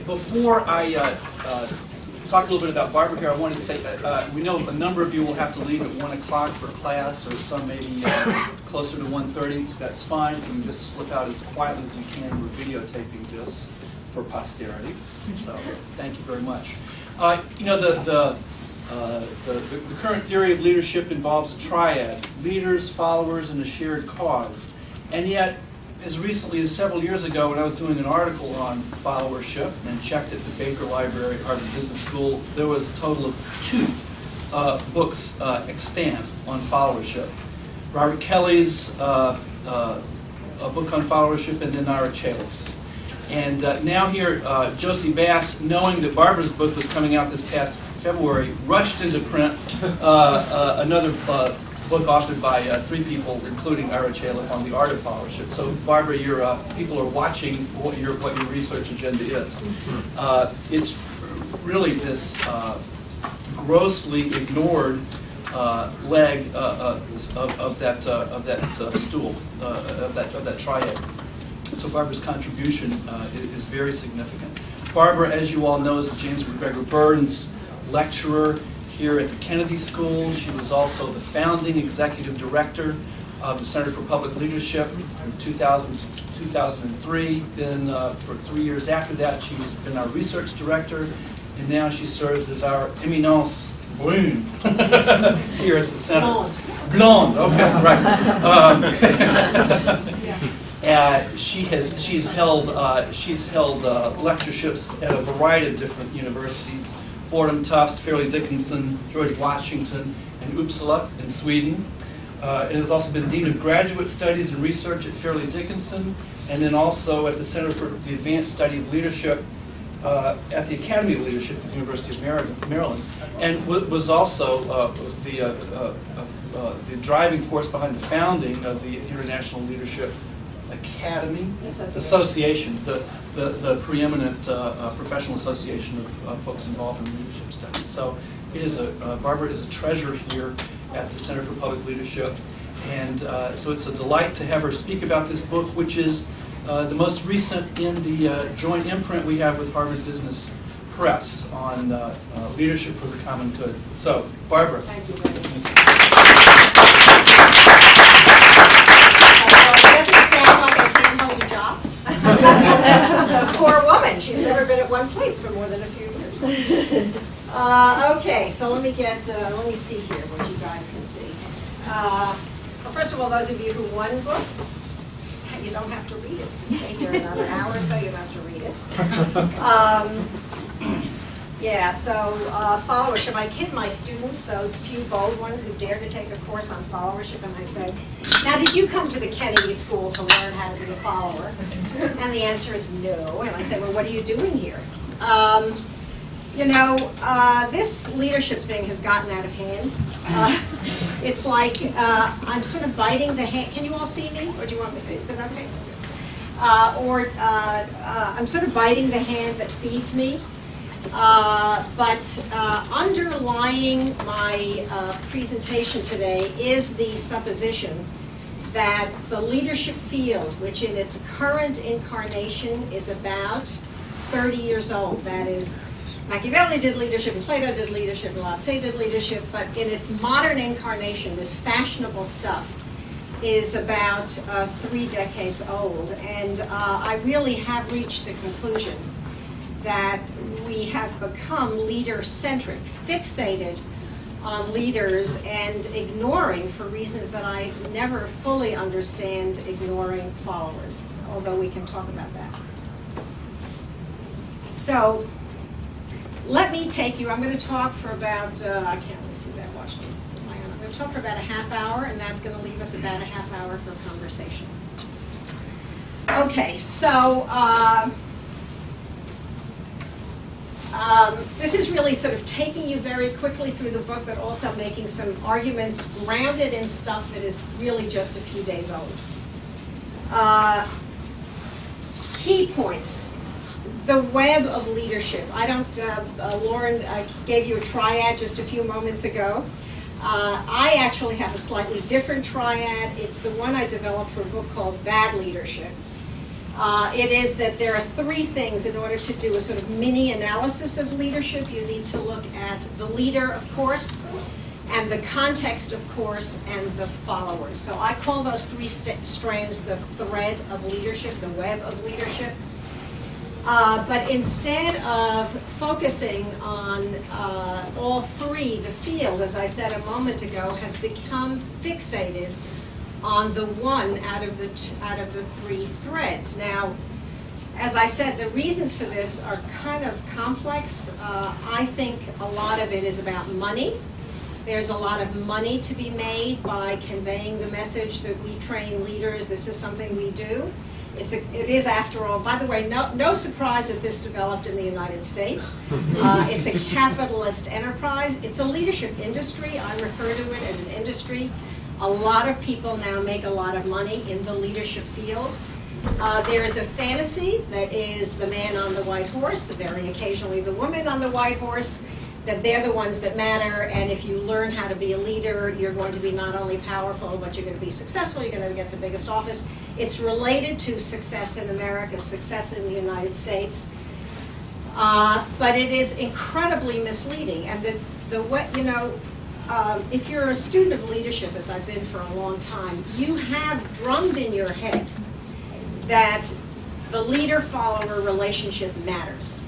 Before I talk a little bit about Barbara here, I wanted to say we know a number of you will have to leave at 1 o'clock for class, or some maybe closer to 1:30. That's fine. You can just slip out as quietly as you can. We're videotaping this for posterity. So thank you very much. The current theory of leadership involves a triad: leaders, followers, and a shared cause. And yet, as recently as several years ago, when I was doing an article on followership and checked at the Baker Library at Harvard Business School, there was a total of 2 books extant on followership. Robert Kelly's a book on followership, and then Ira Challis. And now here, Josie Bass, knowing that Barbara's book was coming out this past February, rushed into print another book authored by 3 people, including Ira Challis, on the art of followership. So, Barbara, people are watching what your research agenda is. It's really this grossly ignored leg of that stool, of that triad. So, Barbara's contribution is very significant. Barbara, as you all know, is the James McGregor Burns Lecturer here at the Kennedy School. She was also the founding executive director of the Center for Public Leadership from 2000 to 2003. Then for 3 years after that, she's been our research director, and now she serves as our eminence brune here at the center. Blonde, okay, right. She's held lectureships at a variety of different universities: Fordham, Tufts, Fairleigh Dickinson, George Washington, and Uppsala in Sweden. It has also been Dean of Graduate Studies and Research at Fairleigh Dickinson, and then also at the Center for the Advanced Study of Leadership at the Academy of Leadership at the University of Maryland, and was also the driving force behind the founding of the International Leadership Academy Association, the preeminent professional association of folks involved in leadership studies. So it is Barbara is a treasure here at the Center for Public Leadership, and so it's a delight to have her speak about this book, which is the most recent in the joint imprint we have with Harvard Business Press on leadership for the common good. So, Barbara. Thank you very much. Poor woman. She's never been at one place for more than a few years. Okay, so let me see here what you guys can see. Well, first of all, those of you who won books, you don't have to read it. You stay here another hour, so you don't have to read it. Followership. I kid my students, those few bold ones who dare to take a course on followership, and I say, now, did you come to the Kennedy School to learn how to be a follower? And the answer is no. And I say, well, what are you doing here? This leadership thing has gotten out of hand. It's like I'm sort of biting the hand. Can you all see me? Or do you want me to? Is it okay? I'm sort of biting the hand that feeds me. But underlying my presentation today is the supposition that the leadership field, which in its current incarnation is about 30 years old, that is, Machiavelli did leadership, and Plato did leadership, and Lao Tse did leadership, but in its modern incarnation, this fashionable stuff is about 3 decades old. And I really have reached the conclusion that we have become leader-centric, fixated on leaders, and ignoring, for reasons that I never fully understand, ignoring followers, although we can talk about that. So let me take you, I'm going to talk for about, I can't really see that watch. I'm going to talk for about a half hour, and that's going to leave us about a half hour for conversation. Okay, so this is really sort of taking you very quickly through the book, but also making some arguments grounded in stuff that is really just a few days old. Key points. The web of leadership. Lauren gave you a triad just a few moments ago. I actually have a slightly different triad. It's the one I developed for a book called Bad Leadership. It is that there are three things in order to do a sort of mini analysis of leadership. You need to look at the leader, of course, and the context, of course, and the followers. So I call those three strands the thread of leadership, the web of leadership. But instead of focusing on all three, the field, as I said a moment ago, has become fixated on the one out of the three threads. Now, as I said, the reasons for this are kind of complex. I think a lot of it is about money. There's a lot of money to be made by conveying the message that we train leaders, this is something we do. It is, after all, by the way, no surprise that this developed in the United States. It's a capitalist enterprise. It's a leadership industry. I refer to it as an industry. A lot of people now make a lot of money in the leadership field. There is a fantasy that is the man on the white horse, very occasionally the woman on the white horse, that they're the ones that matter, and if you learn how to be a leader, you're going to be not only powerful, but you're going to be successful, you're going to get the biggest office. It's related to success in America, success in the United States, but it is incredibly misleading. And if you're a student of leadership, as I've been for a long time, you have drummed in your head that the leader-follower relationship matters.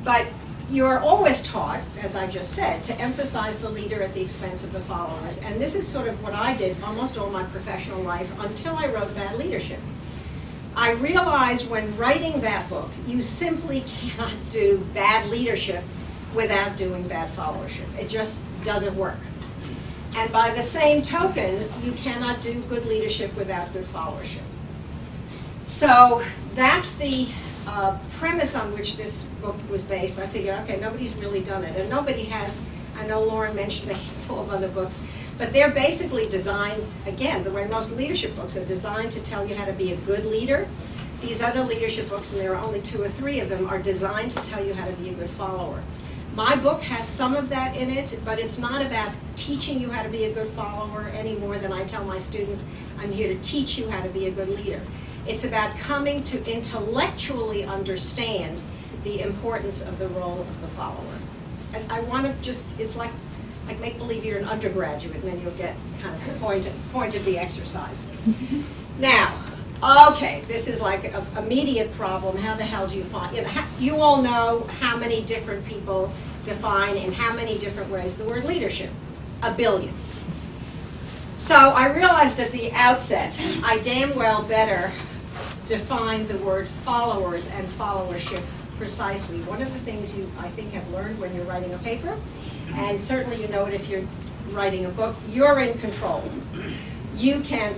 But you're always taught, as I just said, to emphasize the leader at the expense of the followers. And this is sort of what I did almost all my professional life until I wrote Bad Leadership. I realized when writing that book, you simply cannot do bad leadership without doing bad followership. It just doesn't work. And by the same token, you cannot do good leadership without good followership. So that's the premise on which this book was based. I figured, okay, nobody's really done it. And nobody has. I know Lauren mentioned a handful of other books, but they're basically designed, again, the way most leadership books are designed to tell you how to be a good leader. These other leadership books, and there are only 2 or 3 of them, are designed to tell you how to be a good follower. My book has some of that in it, but it's not about teaching you how to be a good follower any more than I tell my students, I'm here to teach you how to be a good leader. It's about coming to intellectually understand the importance of the role of the follower. And I want to just, it's like make believe you're an undergraduate, and then you'll get kind of the point of the exercise. Now, okay, this is like an immediate problem. How the hell do you find, you all know how many different people define in how many different ways the word leadership? 1 billion. So I realized at the outset, I damn well better define the word followers and followership precisely. One of the things you, I think, have learned when you're writing a paper, and certainly you know it if you're writing a book, you're in control. You can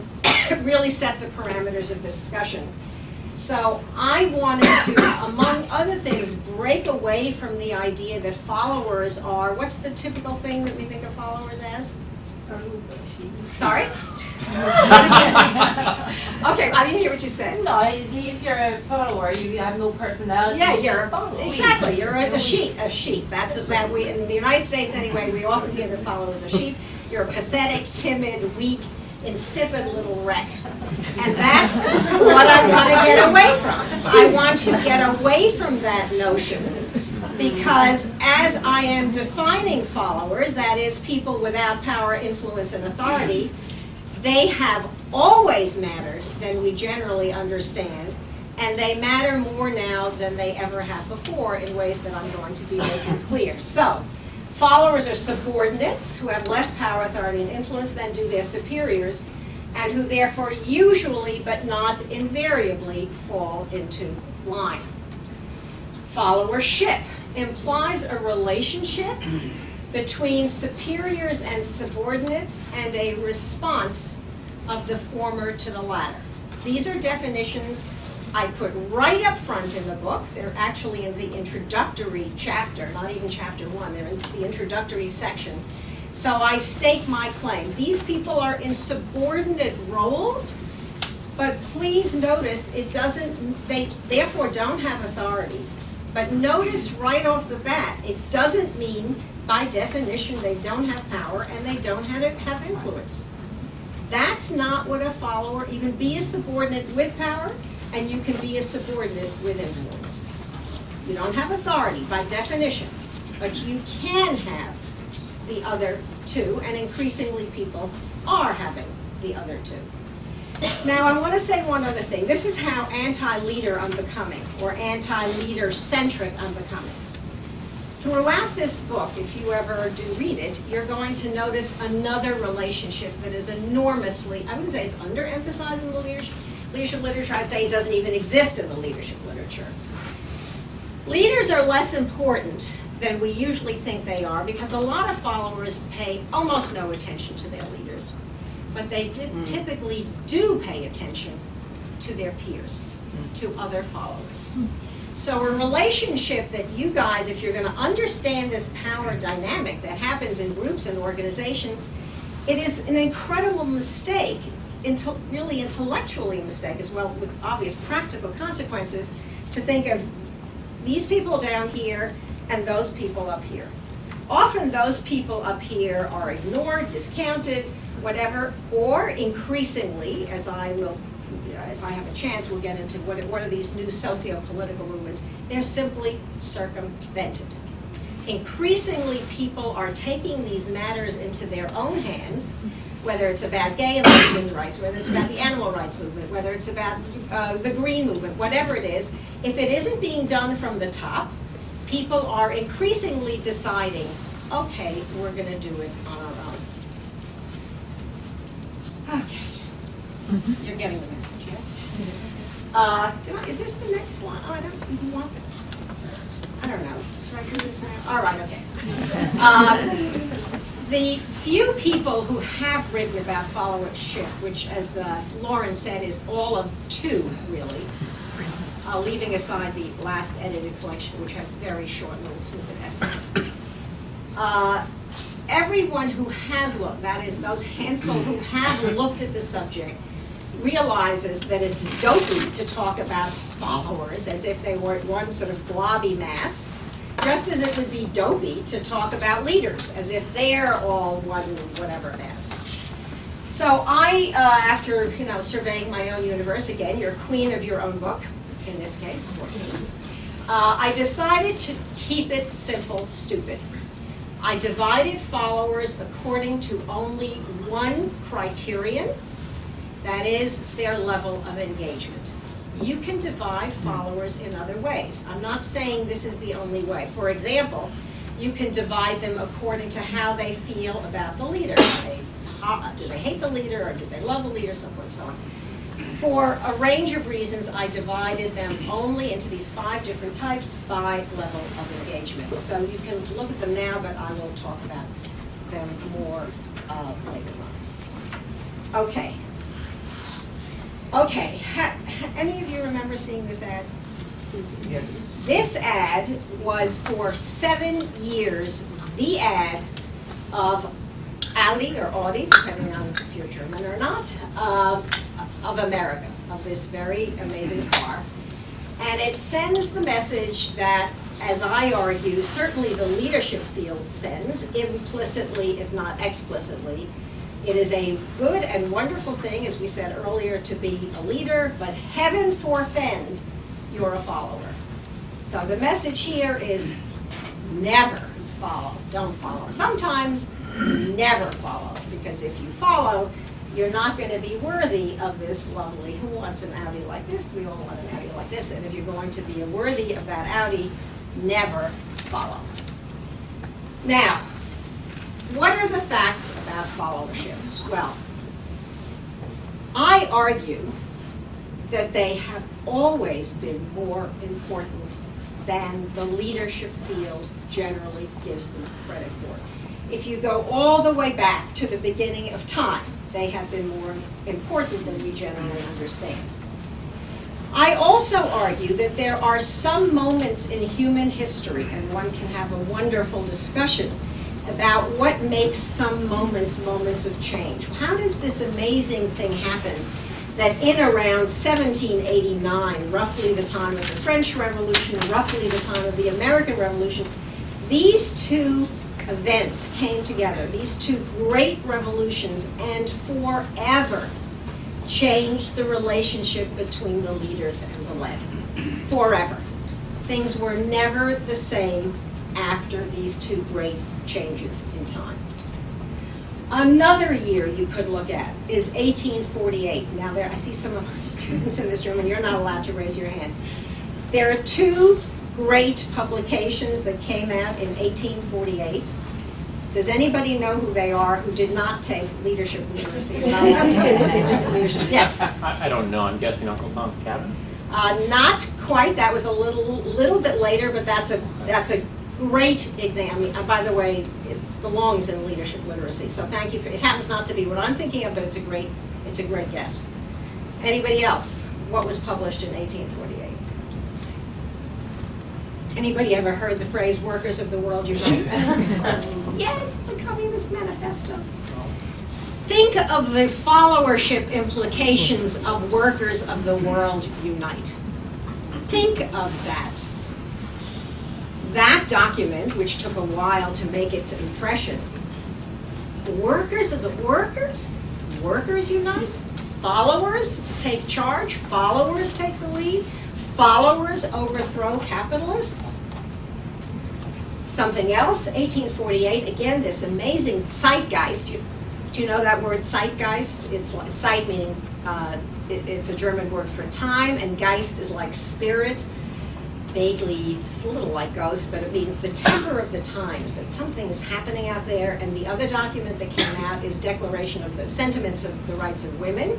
really set the parameters of the discussion. So I wanted to, among other things, break away from the idea that followers are, what's the typical thing that we think of followers as? Sorry? Okay, I didn't hear what you said. No, if you're a follower, you have no personality. Yeah, you're a sheep. That's that we in the United States anyway. We often hear that followers are sheep. You're a pathetic, timid, weak, insipid little wreck, and that's what I want to get away from. I want to get away from that notion. Because as I am defining followers, that is people without power, influence, and authority, they have always mattered than we generally understand, and they matter more now than they ever have before in ways that I'm going to be making clear. So, followers are subordinates who have less power, authority, and influence than do their superiors, and who therefore usually, but not invariably, fall into line. Followership implies a relationship between superiors and subordinates and a response of the former to the latter. These are definitions I put right up front in the book. They're actually in the introductory chapter, not even chapter 1, they're in the introductory section. So I stake my claim. These people are in subordinate roles, but please notice they therefore don't have authority. But notice right off the bat, it doesn't mean, by definition, they don't have power and they don't have influence. That's not what a follower, you can be a subordinate with power and you can be a subordinate with influence. You don't have authority by definition, but you can have the other two, and increasingly people are having the other two. Now, I want to say one other thing. This is how anti-leader I'm becoming, or anti-leader-centric I'm becoming. Throughout this book, if you ever do read it, you're going to notice another relationship that is enormously, I wouldn't say it's underemphasized in the leadership literature, I'd say it doesn't even exist in the leadership literature. Leaders are less important than we usually think they are, because a lot of followers pay almost no attention to their leaders. But they typically do pay attention to their peers, to other followers. So a relationship that you guys, if you're going to understand this power dynamic that happens in groups and organizations, it is an incredible mistake, really intellectually a mistake as well, with obvious practical consequences, to think of these people down here and those people up here. Often those people up here are ignored, discounted, whatever, or increasingly, as I will, if I have a chance, we'll get into what are these new socio-political movements, they're simply circumvented. Increasingly, people are taking these matters into their own hands, whether it's about gay and lesbian rights, whether it's about the animal rights movement, whether it's about the green movement, whatever it is. If it isn't being done from the top, people are increasingly deciding, okay, we're going to do it on our own. Okay. You're getting the message, yes? Yes. Is this the next slide? Oh, I don't even want that. I don't know. Should I do this now? All right, okay. The few people who have written about followership, which, as Lauren said, is all of two, really, leaving aside the last edited collection, which has very short little snippet essays. Everyone who has looked, that is, those handful who have looked at the subject, realizes that it's dopey to talk about followers as if they were one sort of blobby mass, just as it would be dopey to talk about leaders as if they're all one whatever mass. So I, after surveying my own universe, again, you're queen of your own book, in this case, 14, I decided to keep it simple, stupid. I divided followers according to only one criterion, that is their level of engagement. You can divide followers in other ways. I'm not saying this is the only way. For example, you can divide them according to how they feel about the leader. Do they hate the leader, or do they love the leader, so forth and so on. For a range of reasons, I divided them only into these 5 different types by level of engagement. So you can look at them now, but I will talk about them more later on. Okay. Okay. Any of you remember seeing this ad? Yes. This ad was for 7 years the ad of Audi or Audi, depending on if you're German or not, of America, of this very amazing car. And it sends the message that, as I argue, certainly the leadership field sends, implicitly, if not explicitly. It is a good and wonderful thing, as we said earlier, to be a leader, but heaven forfend, you're a follower. So the message here is never follow, don't follow. Sometimes never follow, because if you follow, you're not going to be worthy of this lovely, who wants an Audi like this? We all want an Audi like this. And if you're going to be worthy of that Audi, never follow. Now, what are the facts about followership? Well, I argue that they have always been more important than the leadership field generally gives them credit for. If you go all the way back to the beginning of time, they have been more important than we generally understand. I also argue that there are some moments in human history, and one can have a wonderful discussion about what makes some moments of change. How does this amazing thing happen that in around 1789, roughly the time of the French Revolution, roughly the time of the American Revolution, these two events came together, these two great revolutions, and forever changed the relationship between the leaders and the led forever. Things were never the same after these two great changes in time. Another year you could look at is 1848. Now there, I see some of our students in this room, and you're not allowed to raise your hand. There are two great publications that came out in 1848. Does anybody know who they are who did not take leadership literacy? Not allowed to take leadership. Yes. I don't know. I'm guessing Uncle Tom's Cabin. Not quite. That was a little bit later, but that's a great exam. By the way, it belongs in leadership literacy. So thank you for it. Happens not to be what I'm thinking of, but it's a great guess. Anybody else? What was published in 1848? Anybody ever heard the phrase "workers of the world unite"? Yes, the Communist Manifesto. Think of the followership implications of workers of the world unite. Think of that. That document, which took a while to make its impression, workers of the workers unite, followers take charge, followers take the lead, followers overthrow capitalists. Something else, 1848, again, this amazing zeitgeist. Do you know that word zeitgeist? It's like zeit meaning, it's a German word for time, and geist is like spirit. Vaguely, it's a little like ghost, but it means the temper of the times, that something is happening out there. And the other document that came out is Declaration of the Sentiments of the Rights of Women,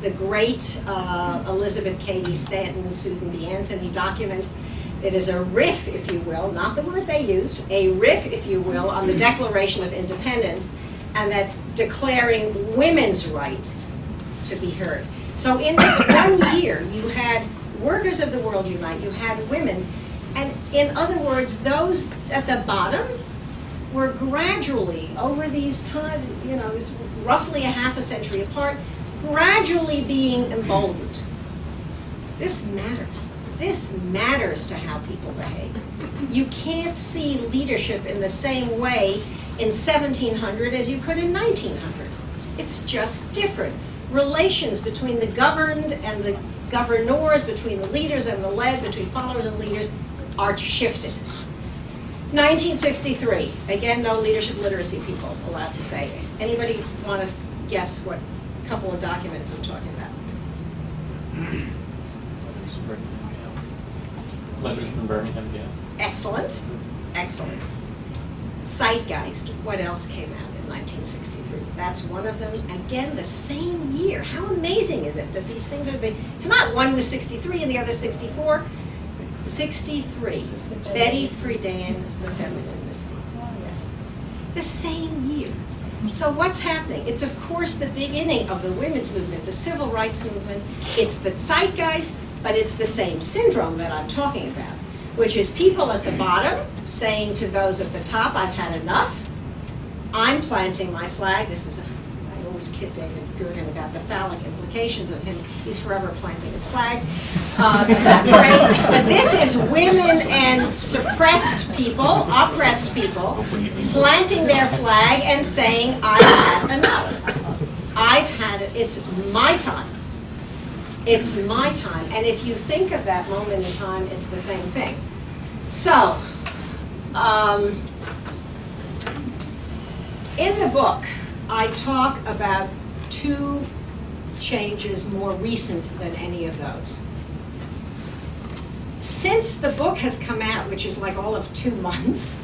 the great Elizabeth Cady Stanton and Susan B. Anthony document. It is a riff, if you will, not the word they used, a riff, if you will, on the Declaration of Independence, and that's declaring women's rights to be heard. So in this 1 year, you had workers of the world unite, you had women, and in other words, those at the bottom were gradually, over these time, it was roughly a half a century apart, gradually being emboldened. This matters. This matters to how people behave. You can't see leadership in the same way in 1700 as you could in 1900. It's just different. Relations between the governed and the governors, between the leaders and the led, between followers and leaders, are shifted. 1963, again, no leadership literacy people allowed to say. Anybody want to guess what couple of documents I'm talking about? Letters from Birmingham, yeah. Excellent, excellent. Zeitgeist, what else came out in 1963? That's one of them. Again, the same year. How amazing is it that these things are, it's not one was 63 and the other 64. 63, Betty Friedan's The Feminine Mystique. Yes, the same year. So what's happening? It's of course the beginning of the women's movement, the civil rights movement. It's the zeitgeist, but it's the same syndrome that I'm talking about, which is people at the bottom saying to those at the top, I've had enough. I'm planting my flag. I always kid David Gergen about the phallic implications of him. He's forever planting his flag. That phrase. But this is women and suppressed people, oppressed people, planting their flag and saying, I've had enough. I've had it. It's my time. It's my time. And if you think of that moment in time, it's the same thing. So, in the book, I talk about two changes more recent than any of those. Since the book has come out, which is like all of 2 months,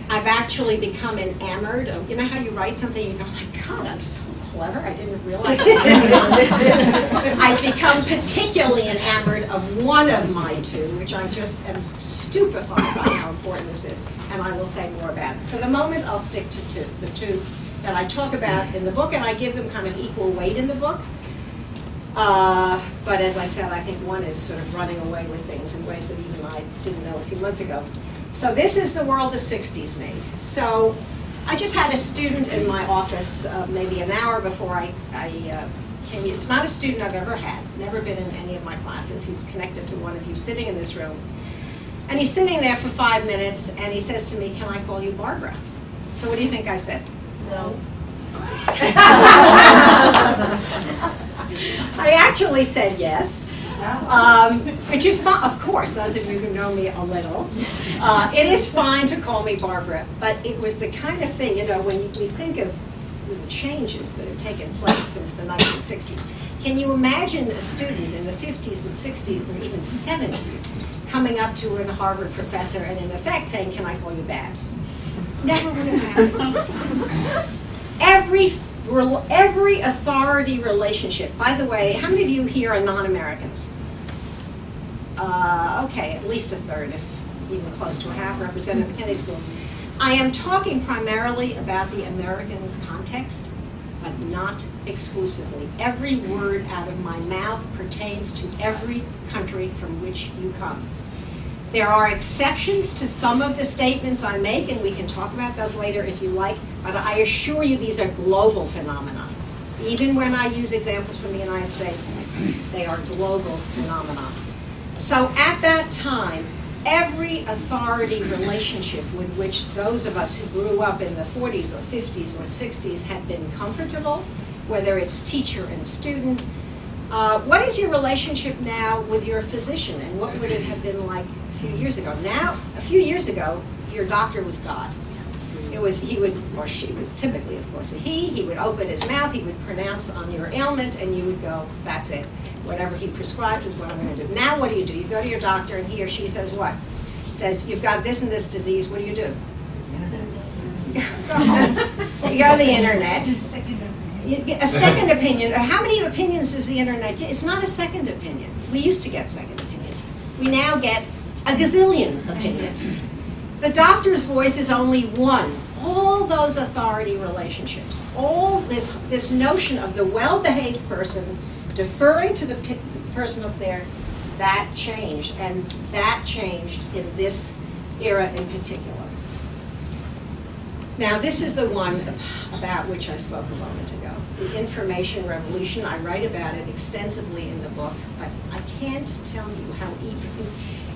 I've actually become enamored of, you know how you write something and you go, oh my God, I'm so clever, I didn't realize it. I've become particularly enamored of one of my two, which I just am stupefied by how important this is, and I will say more about it. For the moment, I'll stick to two, the two that I talk about in the book, and I give them kind of equal weight in the book. But as I said, I think one is sort of running away with things in ways that even I didn't know a few months ago. So this is the world the 60s made. So I just had a student in my office maybe an hour before I came. It's not a student I've ever had, never been in any of my classes. He's connected to one of you sitting in this room. And he's sitting there for 5 minutes, and he says to me, can I call you Barbara? So what do you think I said? No. I actually said yes, which is fine, of course, those of you who know me a little. It is fine to call me Barbara, but it was the kind of thing, when we think of the changes that have taken place since the 1960s. Can you imagine a student in the 50s and 60s or even 70s coming up to a Harvard professor and in effect saying, "Can I call you Babs?" Never would have happened. Every authority relationship, by the way, how many of you here are non-Americans? Okay, at least a third, if even close to a half, represented at Kennedy School. I am talking primarily about the American context, but not exclusively. Every word out of my mouth pertains to every country from which you come. There are exceptions to some of the statements I make, and we can talk about those later if you like, but I assure you these are global phenomena. Even when I use examples from the United States, they are global phenomena. So at that time, every authority relationship with which those of us who grew up in the 40s or 50s or 60s had been comfortable, whether it's teacher and student. What is your relationship now with your physician, and what would it have been like a few years ago? Now, a few years ago, your doctor was God. He would, or she was typically, of course, he would open his mouth, he would pronounce on your ailment, and you would go, that's it. Whatever he prescribed is what I'm going to do. Now what do? You go to your doctor, and he or she says what? Says, you've got this and this disease, what do? You go to the internet. You get a second opinion. How many opinions does the internet get? It's not a second opinion. We used to get second opinions. We now get a gazillion opinions. The doctor's voice is only one. All those authority relationships, all this notion of the well-behaved person deferring to the person up there, that changed, and that changed in this era in particular. Now, this is the one about which I spoke a moment ago, the information revolution. I write about it extensively in the book, but I can't tell you how even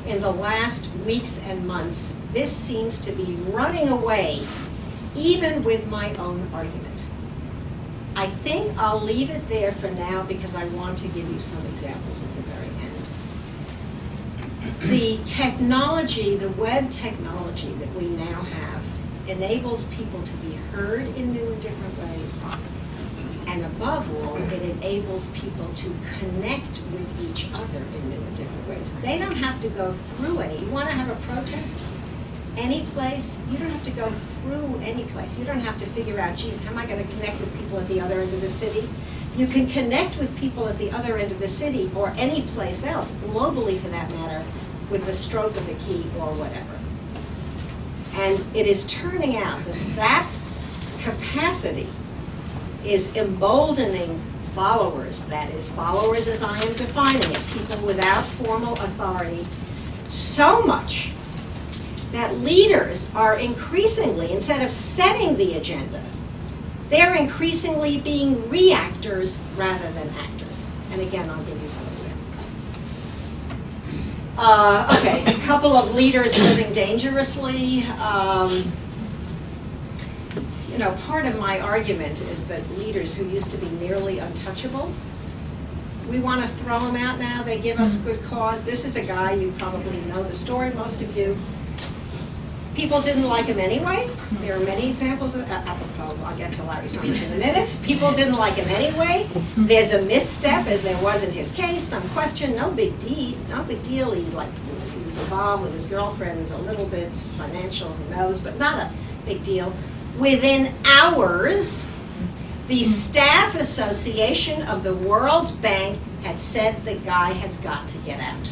in the last weeks and months, this seems to be running away, even with my own argument. I think I'll leave it there for now because I want to give you some examples at the very end. The technology, the web technology that we now have enables people to be heard in new and different ways. And above all, it enables people to connect with each other in new and different ways. They don't have to go through any. You want to have a protest? Any place, you don't have to go through any place. You don't have to figure out, geez, how am I going to connect with people at the other end of the city? You can connect with people at the other end of the city or any place else, globally for that matter, with the stroke of a key or whatever. And it is turning out that that capacity is emboldening followers, that is, followers as I am defining it, people without formal authority, so much that leaders are increasingly, instead of setting the agenda, they're increasingly being reactors rather than actors. And again, I'll give you some examples. Okay, a couple of leaders living dangerously. Part of my argument is that leaders who used to be nearly untouchable, we want to throw them out now. They give us good cause. This is a guy, you probably know the story, most of you. People didn't like him anyway. There are many examples of, apropos, I'll get to Larry Summers in a minute. People didn't like him anyway. There's a misstep, as there was in his case, some question, no big deal. He was involved with his girlfriends a little bit, financial, who knows, but not a big deal. Within hours, the Staff Association of the World Bank had said the guy has got to get out.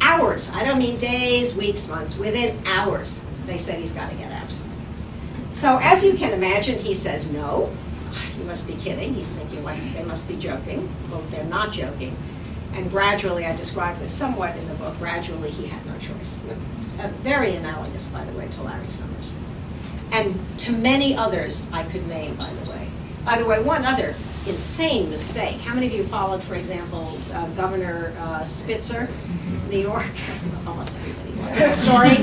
Hours, I don't mean days, weeks, months, within hours, they said he's got to get out. So as you can imagine, he says no. You must be kidding. He's thinking, well, they must be joking. Well, they're not joking. And gradually, I described this somewhat in the book, gradually he had no choice. Very analogous, by the way, to Larry Summers. And to many others I could name, by the way. By the way, one other insane mistake. How many of you followed, for example, Governor Spitzer, New York? Almost everybody knows that story.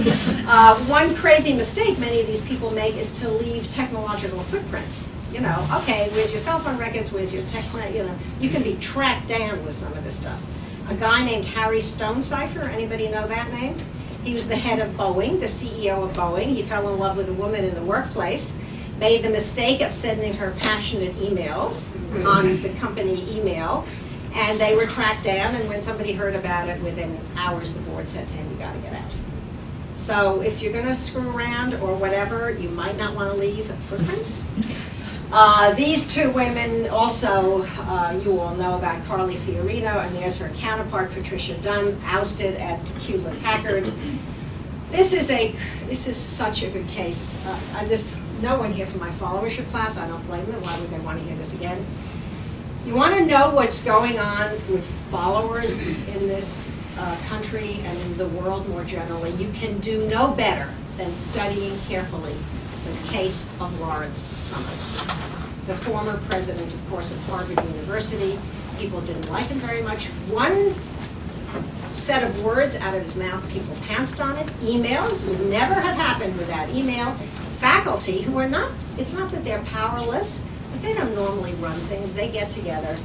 One crazy mistake many of these people make is to leave technological footprints. You know, okay, where's your cell phone records, where's your text, you know, you can be tracked down with some of this stuff. A guy named Harry Stonecipher, anybody know that name? He was the head of Boeing, the CEO of Boeing. He fell in love with a woman in the workplace, made the mistake of sending her passionate emails on the company email, and they were tracked down, and when somebody heard about it, within hours, the board said to him, you gotta get out. So if you're gonna screw around or whatever, you might not wanna leave footprints. These two women also, you all know about Carly Fiorino, and there's her counterpart, Patricia Dunn, ousted at Hewlett-Packard. This is such a good case. There's no one here from my followership class. I don't blame them. Why would they want to hear this again? You want to know what's going on with followers in this country and in the world more generally, you can do no better than studying carefully the case of Lawrence Summers, the former president, of course, of Harvard University. People didn't like him very much. One set of words out of his mouth, people pounced on it. Emails would never have happened without email. Faculty, who are not, it's not that they're powerless, but they don't normally run things. They get together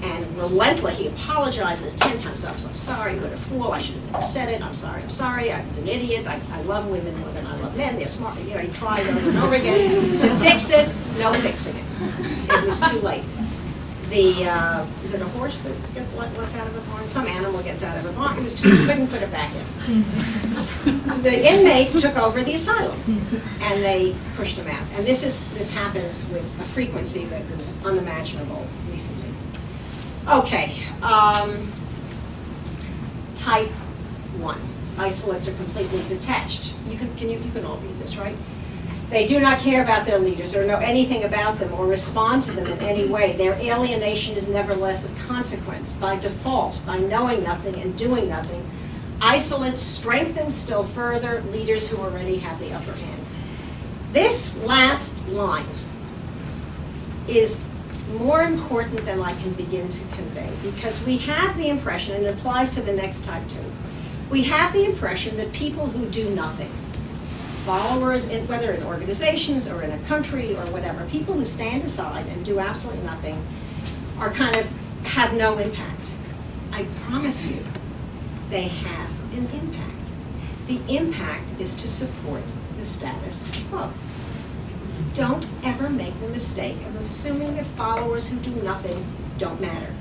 and relentlessly, he apologizes 10 times. I'm so sorry, what a fool, I should have never said it, I'm sorry, I was an idiot, I love women more than I love men, they're smart, you know, he tried over and over again to fix it, no fixing it. It was too late. Is it a horse that lets out of a barn? Some animal gets out of a barn, it was too, couldn't put it back in. The inmates took over the asylum, and they pushed him out. And this happens with a frequency that is unimaginable recently. Okay, type 1. Isolates are completely detached. You can all read this, right? They do not care about their leaders or know anything about them or respond to them in any way. Their alienation is nevertheless of consequence. By default, by knowing nothing and doing nothing, isolates strengthen still further leaders who already have the upper hand. This last line is more important than I can begin to convey, because we have the impression, and it applies to the next type 2, we have the impression that people who do nothing, followers, whether in organizations or in a country or whatever, people who stand aside and do absolutely nothing are have no impact. I promise you, they have an impact. The impact is to support the status quo. Don't ever make the mistake of assuming that followers who do nothing don't matter.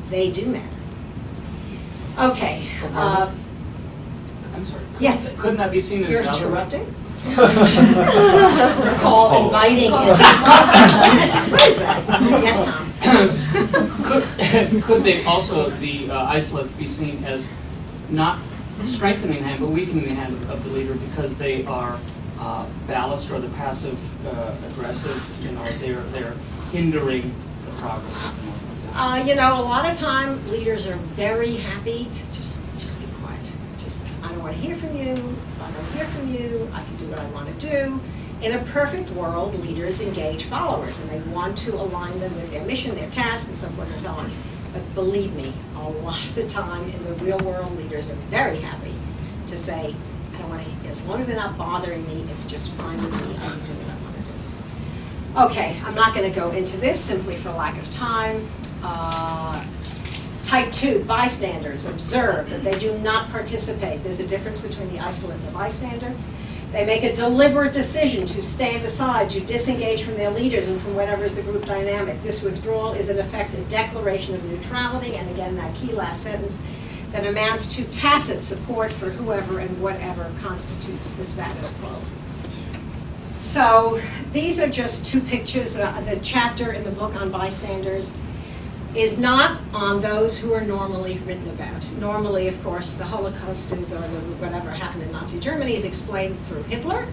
They do matter. Okay. I'm sorry. Yes. Couldn't that be seen as You're another? interrupting? Recall inviting into yes, what is that? Yes, Tom. Could they also, the isolates, be seen as not strengthening the hand, but weakening the hand of the leader because they are ballast or the passive aggressive, you know, they're hindering the progress of the organization? You know, a lot of time leaders are very happy to just be quiet. Just, I don't want to hear from you. If I don't hear from you, I can do what I want to do. In a perfect world, leaders engage followers and they want to align them with their mission, their tasks, and so forth and so on. But believe me, a lot of the time in the real world, leaders are very happy to say, I don't want to, as long as they're not bothering me, it's just fine with me, I can do what I want to do. Okay, I'm not going to go into this simply for lack of time. Type 2, bystanders, observe that they do not participate. There's a difference between the isolate and the bystander. They make a deliberate decision to stand aside, to disengage from their leaders and from whatever is the group dynamic. This withdrawal is in effect a declaration of neutrality, and again, that key last sentence, that amounts to tacit support for whoever and whatever constitutes the status quo. So these are just two pictures. The chapter in the book on bystanders is not on those who are normally written about. Normally, of course, the Holocaust is, or whatever happened in Nazi Germany is explained through Hitler.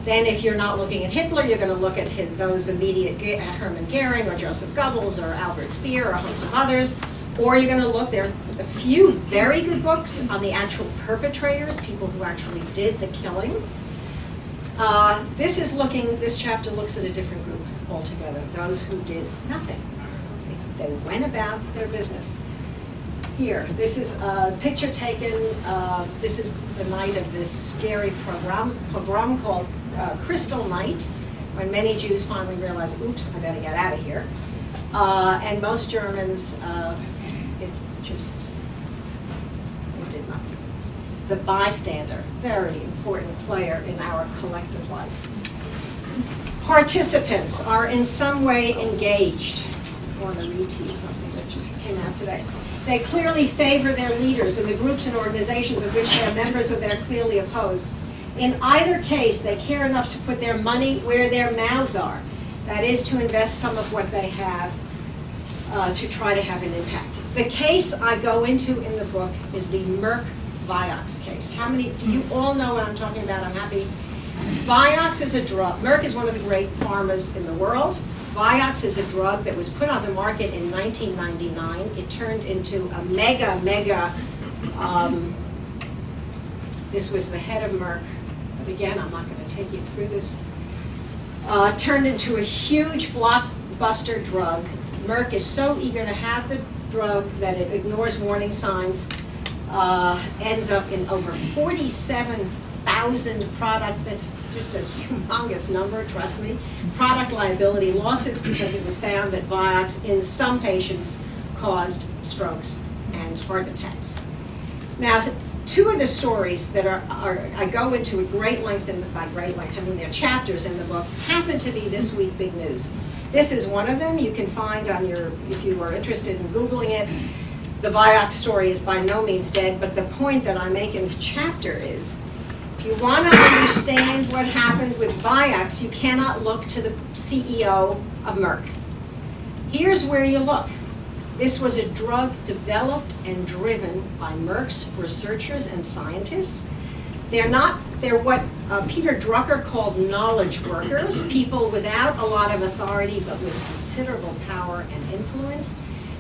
Then if you're not looking at Hitler, you're going to look at those immediate, Hermann Goering or Joseph Goebbels or Albert Speer or a host of others. Or you're going to look, there are a few very good books on the actual perpetrators, people who actually did the killing. This chapter looks at a different group altogether, those who did nothing. They went about their business. Here, this is a picture taken, this is the night of this scary pogrom called Crystal Night. when many Jews finally realized, oops, I better get out of here. And most Germans, it did nothing. The bystander, very important player in our collective life. Participants are in some way engaged. I want to read to you something that just came out today. They clearly favor their leaders and the groups and organizations of which they are members, or they're clearly opposed. In either case, they care enough to put their money where their mouths are. That is, to invest some of what they have to try to have an impact. The case I go into in the book is the Merck-Vioxx case. How many, do you all know what I'm talking about? I'm happy. Vioxx is a drug. Merck is one of the great pharmas in the world. Vioxx is a drug that was put on the market in 1999. It turned into a mega, this was the head of Merck, but again, I'm not going to take you through this. Turned into a huge blockbuster drug. Merck is so eager to have the drug that it ignores warning signs, ends up in over 47,000 product, that's just a humongous number, trust me, product liability lawsuits because it was found that Vioxx in some patients caused strokes and heart attacks. Now, two of the stories that are I go into at great length, and by great length, I mean they're chapters in the book, happen to be this week big news. This is one of them. You can find on your, if you are interested in Googling it, the Vioxx story is by no means dead, but the point that I make in the chapter is, if you want to understand what happened with Vioxx, you cannot look to the CEO of Merck. Here's where you look. This was a drug developed and driven by Merck's researchers and scientists. They're what Peter Drucker called knowledge workers, people without a lot of authority but with considerable power and influence.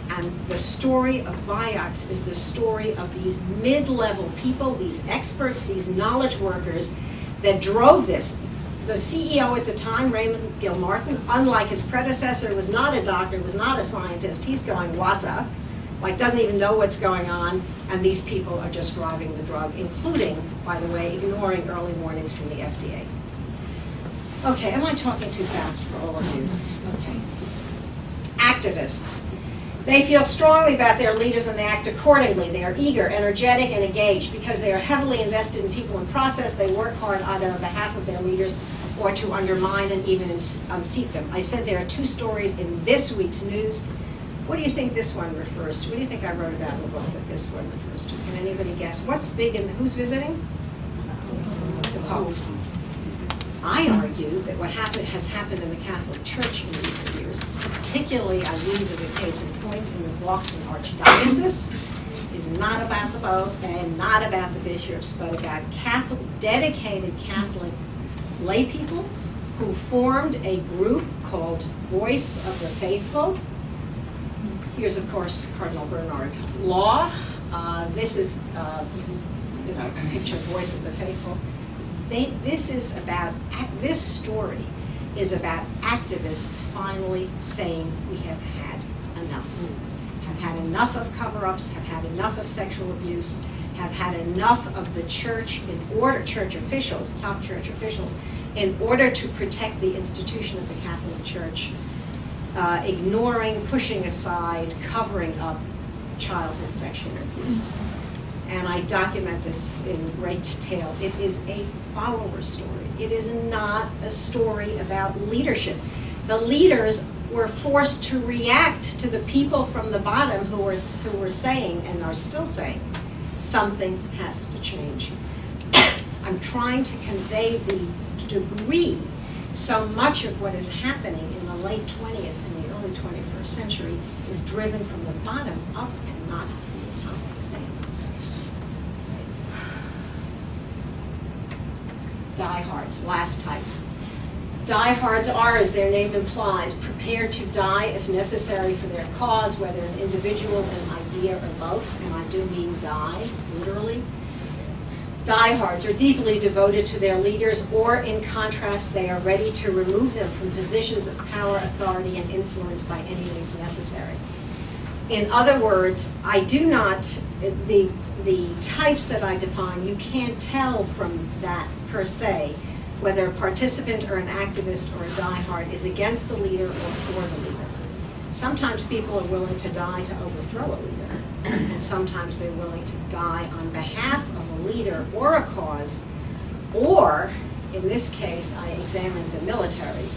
And the story of Vioxx is the story of these mid-level people, these experts, these knowledge workers that drove this. The CEO at the time, Raymond Gilmartin, unlike his predecessor, was not a doctor, was not a scientist. He's going wassa, like doesn't even know what's going on, and these people are just driving the drug, including, by the way, ignoring early warnings from the FDA. Okay, am I talking too fast for all of you? Okay. Activists. They feel strongly about their leaders and they act accordingly. They are eager, energetic, and engaged because they are heavily invested in people and process. They work hard either on behalf of their leaders or to undermine and even unseat them. I said there are two stories in this week's news. What do you think this one refers to? What do you think I wrote about in the book that this one refers to? Can anybody guess? What's big and who's visiting? The Pope. I argue that what has happened in the Catholic Church in recent years, particularly I use as a case in point in the Boston Archdiocese, is not about the Pope and not about the bishops, but about dedicated Catholic lay people who formed a group called Voice of the Faithful. Here's, of course, Cardinal Bernard Law. This is, a picture of Voice of the Faithful. This story is about activists finally saying we have had enough. Have had enough of cover-ups, have had enough of sexual abuse, have had enough of the church church officials, top church officials, in order to protect the institution of the Catholic Church, ignoring, pushing aside, covering up childhood sexual abuse. And I document this in great detail. It is a follower story. It is not a story about leadership. The leaders were forced to react to the people from the bottom who were saying, and are still saying, something has to change. I'm trying to convey the degree. So much of what is happening in the late 20th and the early 21st century is driven from the bottom up and not from the top down. Diehards, last type. Diehards are, as their name implies, prepared to die if necessary for their cause, whether an individual, an idea, or both, and I do mean die, literally. Diehards are deeply devoted to their leaders, or in contrast, they are ready to remove them from positions of power, authority, and influence by any means necessary. In other words, I do not, the types that I define, you can't tell from that per se, whether a participant or an activist or a diehard, is against the leader or for the leader. Sometimes people are willing to die to overthrow a leader, and sometimes they're willing to die on behalf of a leader or a cause, or, in this case, I examined the military.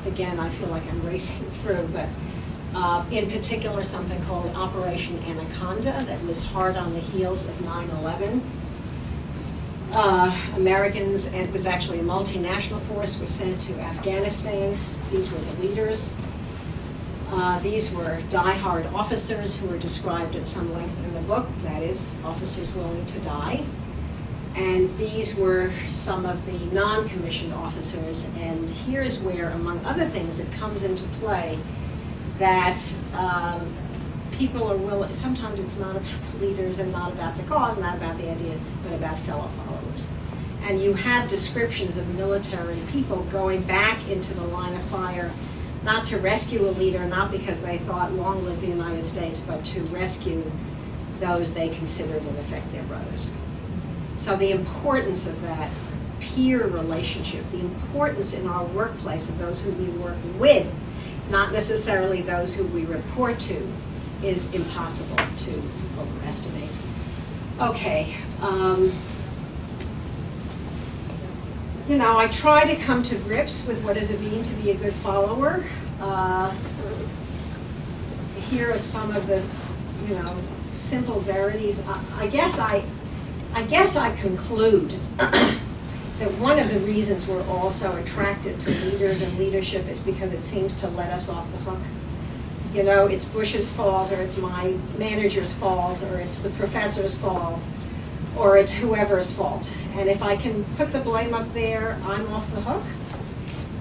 Again, I feel like I'm racing through, but in particular something called Operation Anaconda that was hard on the heels of 9/11. Americans, and it was actually a multinational force, was sent to Afghanistan. These were the leaders. These were diehard officers who were described at some length in the book, that is, officers willing to die. And these were some of the non-commissioned officers, and here's where, among other things, it comes into play that people are willing, sometimes it's not about the leaders and not about the cause, not about the idea, but about fellow followers. And you have descriptions of military people going back into the line of fire, not to rescue a leader, not because they thought long live the United States, but to rescue those they considered in effect their brothers. So the importance of that peer relationship, the importance in our workplace of those who we work with, not necessarily those who we report to, is impossible to overestimate. Okay. You know, I try to come to grips with what does it mean to be a good follower. Here are some of the, you know, simple verities. I guess I conclude that one of the reasons we're all so attracted to leaders and leadership is because it seems to let us off the hook. You know, it's Bush's fault, or it's my manager's fault, or it's the professor's fault, or it's whoever's fault. And if I can put the blame up there, I'm off the hook.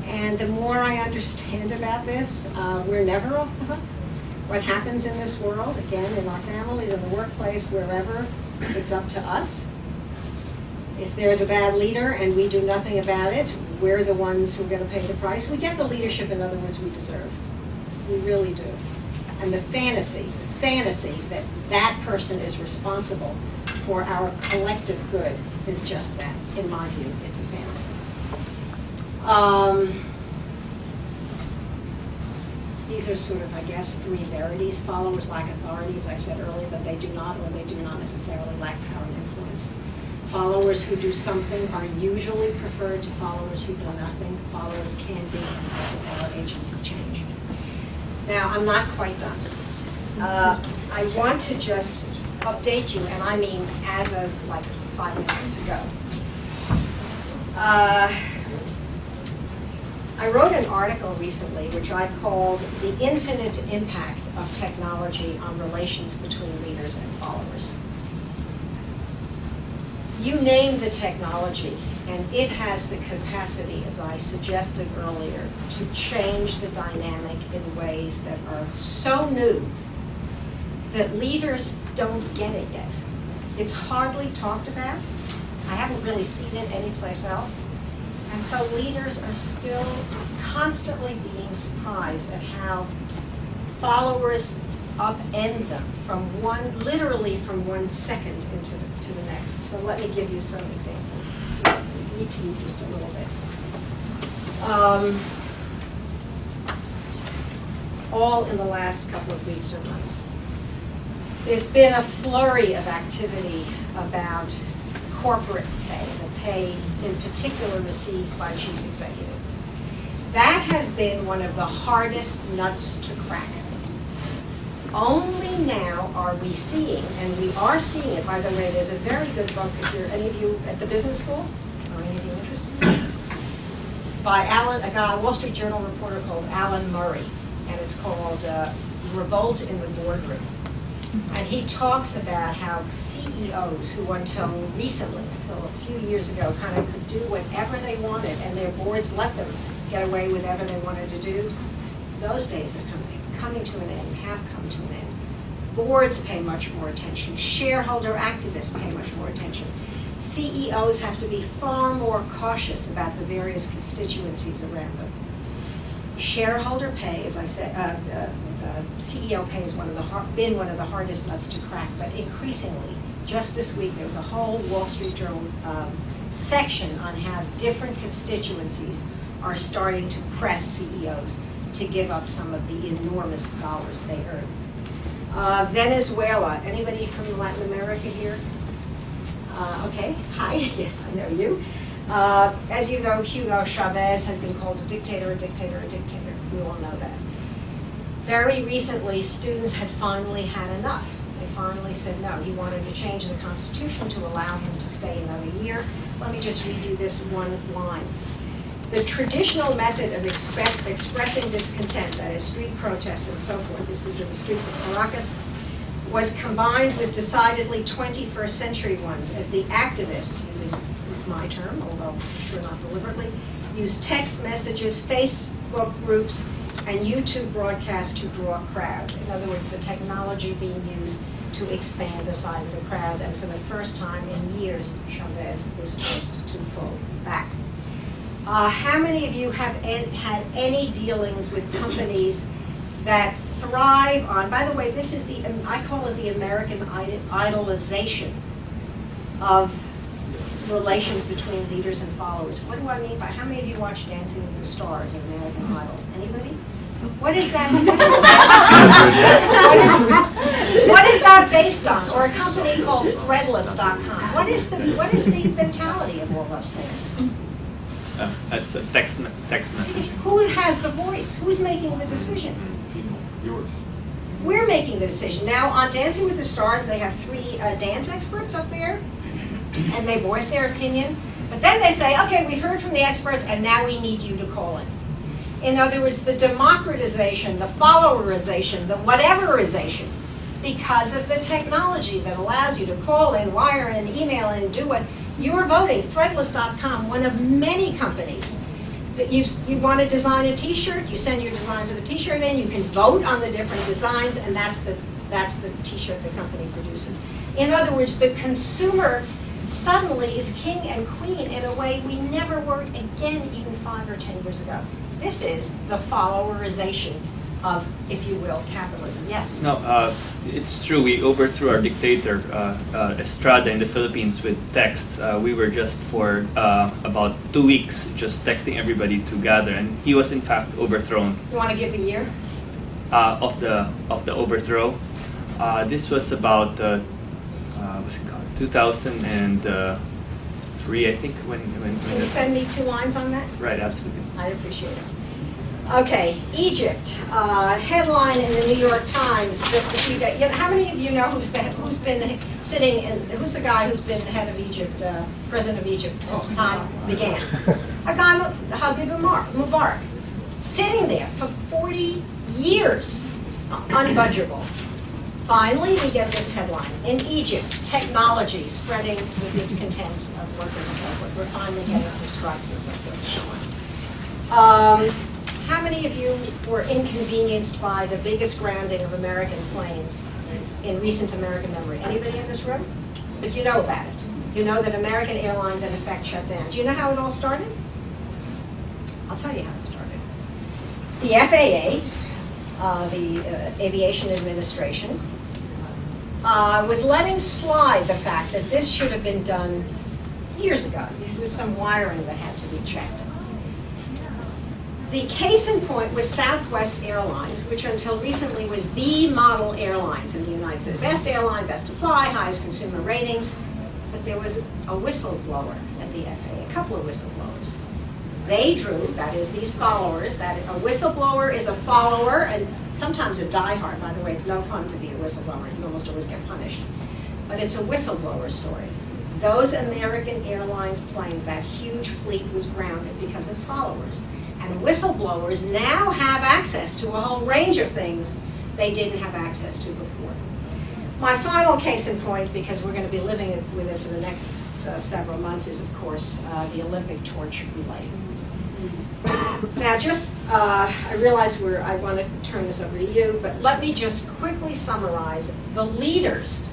And the more I understand about this, we're never off the hook. What happens in this world, again, in our families, in the workplace, wherever, it's up to us. If there's a bad leader and we do nothing about it, we're the ones who are going to pay the price. We get the leadership, in other words, we deserve. We really do. And the fantasy that that person is responsible for our collective good is just that. In my view, it's a fantasy. These are sort of, I guess, three verities. Followers lack authority, as I said earlier, but they do not, or they do not necessarily lack power and influence. Followers who do something are usually preferred to followers who do nothing. Followers can be and are agents of change. Now, I'm not quite done. I want to just update you, and I mean as of like 5 minutes ago. I wrote an article recently which I called "The Infinite Impact of Technology on Relations Between Leaders and Followers." You named the technology, and it has the capacity, as I suggested earlier, to change the dynamic in ways that are so new that leaders don't get it yet. It's hardly talked about. I haven't really seen it anyplace else. And so leaders are still constantly being surprised at how followers upend them from literally from 1 second to the next. So let me give you some examples. Read to you just a little bit. All in the last couple of weeks or months. There's been a flurry of activity about corporate pay, the pay in particular received by chief executives. That has been one of the hardest nuts to crack. Only now are we seeing, and we are seeing it, by the way, there's a very good book, if you're any of you at the business school, or any of you interested, by a Wall Street Journal reporter called Alan Murray, and it's called Revolt in the Boardroom. And he talks about how CEOs who until recently, until a few years ago, kind of could do whatever they wanted, and their boards let them get away with whatever they wanted to do, those days are coming to an end, have come to an end. Boards pay much more attention. Shareholder activists pay much more attention. CEOs have to be far more cautious about the various constituencies around them. Shareholder pay, as I said, CEO pay has been one of the hardest nuts to crack, but increasingly just this week, there was a whole Wall Street Journal section on how different constituencies are starting to press CEOs to give up some of the enormous dollars they earn. Venezuela, anybody from Latin America here? Okay, hi, yes, I know you. As you know, Hugo Chavez has been called a dictator, a dictator, a dictator. We all know that. Very recently, students had finally had enough. They finally said no. He wanted to change the Constitution to allow him to stay another year. Let me just read you this one line. The traditional method of expressing discontent, that is street protests and so forth, this is in the streets of Caracas, was combined with decidedly 21st century ones as the activists, using my term, although sure not deliberately, used text messages, Facebook groups, and YouTube broadcasts to draw crowds. In other words, the technology being used to expand the size of the crowds, and for the first time in years, Chavez was forced to pull back. How many of you have had any dealings with companies that thrive on, by the way, this is I call it the American idolization of relations between leaders and followers. What do I mean by, how many of you watch Dancing with the Stars or American Idol? Anybody? What is that? What is that based on? Or a company called Threadless.com. What is the mentality of all those things? That's a text message. Who has the voice? Who's making the decision? People, yours. We're making the decision. Now, on Dancing with the Stars, they have 3 dance experts up there, and they voice their opinion. But then they say, okay, we've heard from the experts, and now we need you to call in. In other words, the democratization, the followerization, the whateverization, because of the technology that allows you to call in, wire in, email in, do what you're voting. Threadless.com, one of many companies that you want to design a T-shirt, you send your design for the T-shirt in, you can vote on the different designs, and that's the T-shirt the company produces. In other words, the consumer suddenly is king and queen in a way we never were again even 5 or 10 years ago. This is the followerization of, if you will, capitalism. Yes? No, it's true. We overthrew our dictator, Estrada, in the Philippines with texts. We were just for about 2 weeks just texting everybody to gather, and he was in fact overthrown. You want to give the year? Of the overthrow. This was about what's it called? 2003, I think. When Can you send me 2 lines on that? Right, absolutely. I'd appreciate it. Okay, Egypt. Headline in the New York Times just a few days. How many of you know who's the guy who's been head of Egypt, president of Egypt since time began? A guy, Hosni Mubarak, sitting there for 40 years, unbudgeable. Finally, we get this headline. In Egypt, technology spreading the discontent of workers and so forth. We're finally getting some strikes and so forth and so on. How many of you were inconvenienced by the biggest grounding of American planes in recent American memory? Anybody in this room? But you know about it. You know that American Airlines, in effect, shut down. Do you know how it all started? I'll tell you how it started. The FAA, the Aviation Administration, was letting slide the fact that this should have been done years ago. There was some wiring that had to be checked. The case in point was Southwest Airlines, which until recently was the model airlines in the United States. Best airline, best to fly, highest consumer ratings. But there was a whistleblower at the FAA, a couple of whistleblowers. They drew, that is, these followers, that a whistleblower is a follower, and sometimes a diehard, by the way. It's no fun to be a whistleblower. You almost always get punished. But it's a whistleblower story. Those American Airlines planes, that huge fleet was grounded because of followers. And whistleblowers now have access to a whole range of things they didn't have access to before. My final case in point, because we're going to be living with it for the next several months, is, of course, the Olympic torch relay. Now, I realize I want to turn this over to you, but let me just quickly summarize the leaders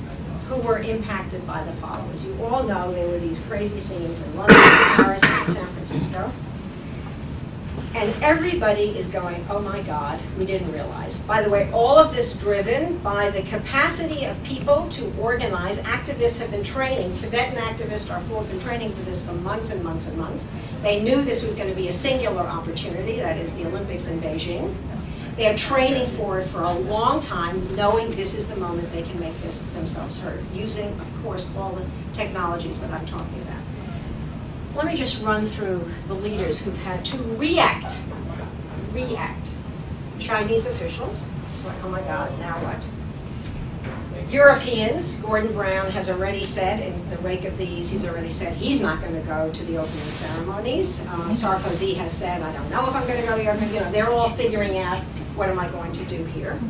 who were impacted by the followers. You all know there were these crazy scenes in London, Paris, and San Francisco. And everybody is going, oh my God, we didn't realize. By the way, all of this driven by the capacity of people to organize. Activists have been training, Tibetan activists have been training for this for months and months and months. They knew this was going to be a singular opportunity, that is the Olympics in Beijing. They are training for it for a long time, knowing this is the moment they can make themselves heard, using, of course, all the technologies that I'm talking about. Let me just run through the leaders who've had to react. Chinese officials, oh my God, now what? Europeans, Gordon Brown has already said, in the wake of these, he's already said he's not going to go to the opening ceremonies. Sarkozy has said, I don't know if I'm going to go to the opening, they're all figuring out what am I going to do here.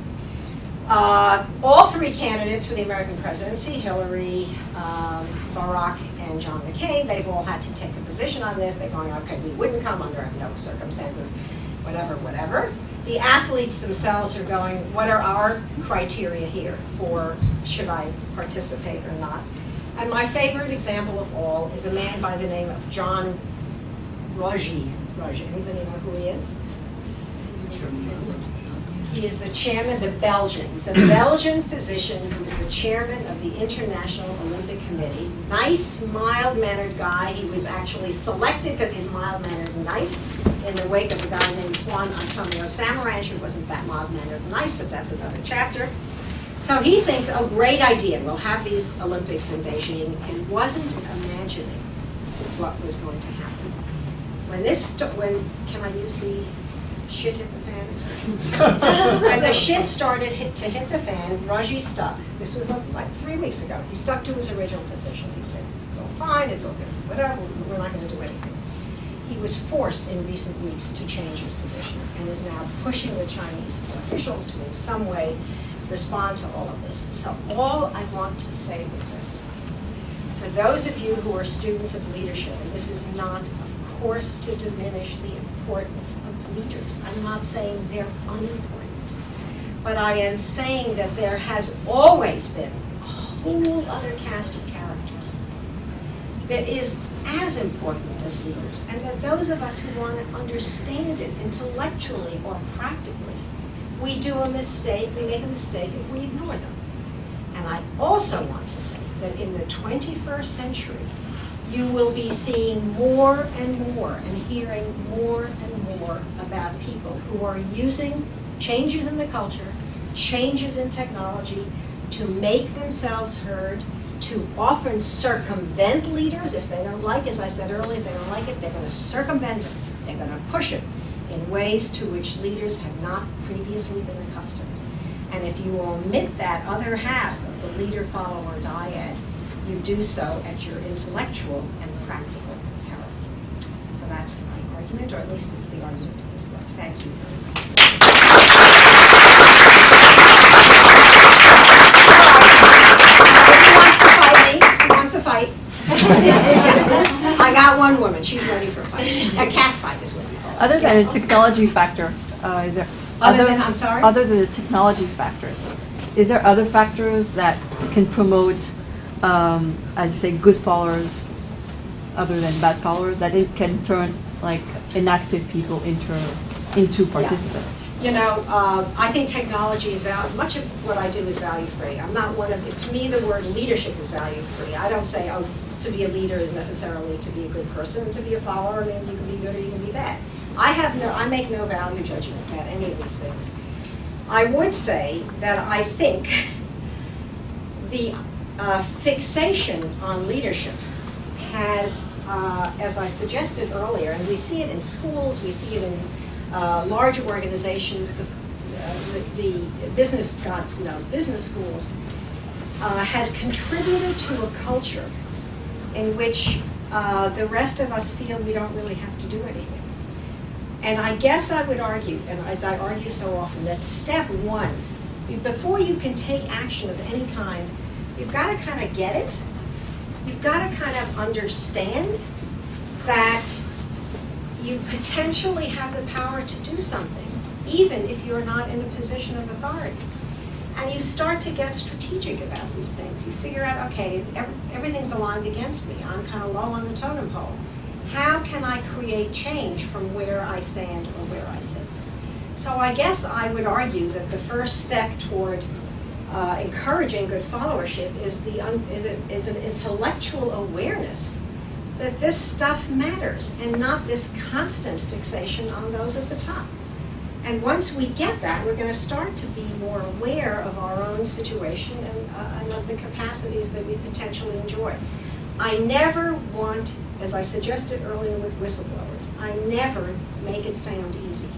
All three candidates for the American presidency, Hillary, Barack, and John McCain, they've all had to take a position on this. They're going, okay, we wouldn't come under no circumstances, whatever. The athletes themselves are going, what are our criteria here for should I participate or not? And my favorite example of all is a man by the name of John Rogy. Anybody know who he is? He is the chairman, the Belgian. He's a Belgian physician who is the chairman of the International Olympic Committee. Nice, mild-mannered guy. He was actually selected because he's mild-mannered and nice in the wake of a guy named Juan Antonio Samaranch, who wasn't that mild-mannered and nice, but that's another chapter. So he thinks, oh, great idea. We'll have these Olympics in Beijing, and wasn't imagining what was going to happen. Can I use the shit hit the fan expression? When the shit started to hit the fan, Raji stuck. This was like 3 weeks ago. He stuck to his original position. He said, it's all fine, it's all good, whatever, we're not going to do anything. He was forced in recent weeks to change his position and is now pushing the Chinese officials to in some way respond to all of this. So all I want to say with this, for those of you who are students of leadership, and this is not, of course, to diminish the importance of leaders. I'm not saying they're unimportant, but I am saying that there has always been a whole other cast of characters that is as important as leaders, and that those of us who want to understand it intellectually or practically, we do a mistake, we make a mistake if we ignore them. And I also want to say that in the 21st century, you will be seeing more and more and hearing more and more about people who are using changes in the culture, changes in technology to make themselves heard, to often circumvent leaders. If they don't like, as I said earlier, if they don't like it, they're going to circumvent it. They're going to push it in ways to which leaders have not previously been accustomed. And if you omit that other half of the leader-follower dyad, you do so at your intellectual and practical character. So that's my argument, or at least it's the argument of this book. Thank you very much. Who wants to fight? I got one woman. She's ready for a fight. A cat fight is what we call it. Other than the technology factor, is there I'm sorry? Other than the technology factors, is there other factors that can promote, as you say, good followers, other than bad followers, that it can turn like inactive people into participants? You know, I think technology is much of what I do is value-free. I'm not one of the, to me the word leadership is value-free. I don't say, oh, to be a leader is necessarily to be a good person. To be a follower means you can be good or you can be bad. I make no value judgments about any of these things. I would say that I think the fixation on leadership has, as I suggested earlier, and we see it in schools, we see it in large organizations, the business, God knows, business schools, has contributed to a culture in which the rest of us feel we don't really have to do anything. And I guess I would argue, and as I argue so often, that step one, before you can take action of any kind, you've got to kind of get it. You've got to kind of understand that you potentially have the power to do something, even if you're not in a position of authority. And you start to get strategic about these things. You figure out, okay, everything's aligned against me. I'm kind of low on the totem pole. How can I create change from where I stand or where I sit? So I guess I would argue that the first step toward encouraging good followership is an intellectual awareness that this stuff matters and not this constant fixation on those at the top. And once we get that, we're going to start to be more aware of our own situation and of the capacities that we potentially enjoy. I never want, as I suggested earlier with whistleblowers, I never make it sound easy.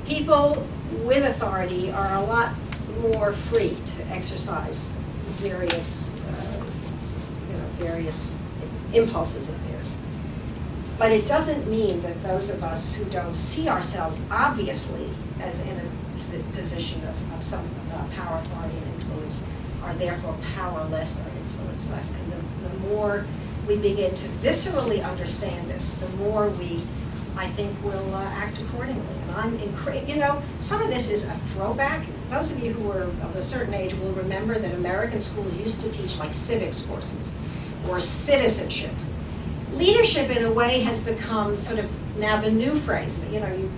People with authority are a lot more free to exercise various impulses of theirs. But it doesn't mean that those of us who don't see ourselves obviously as in a position of some power, authority, and influence are therefore powerless or influenceless. And the more we begin to viscerally understand this, the more we, I think, will act accordingly. And some of this is a throwback. Those of you who are of a certain age will remember that American schools used to teach like civics courses or citizenship. Leadership, in a way, has become sort of now the new phrase.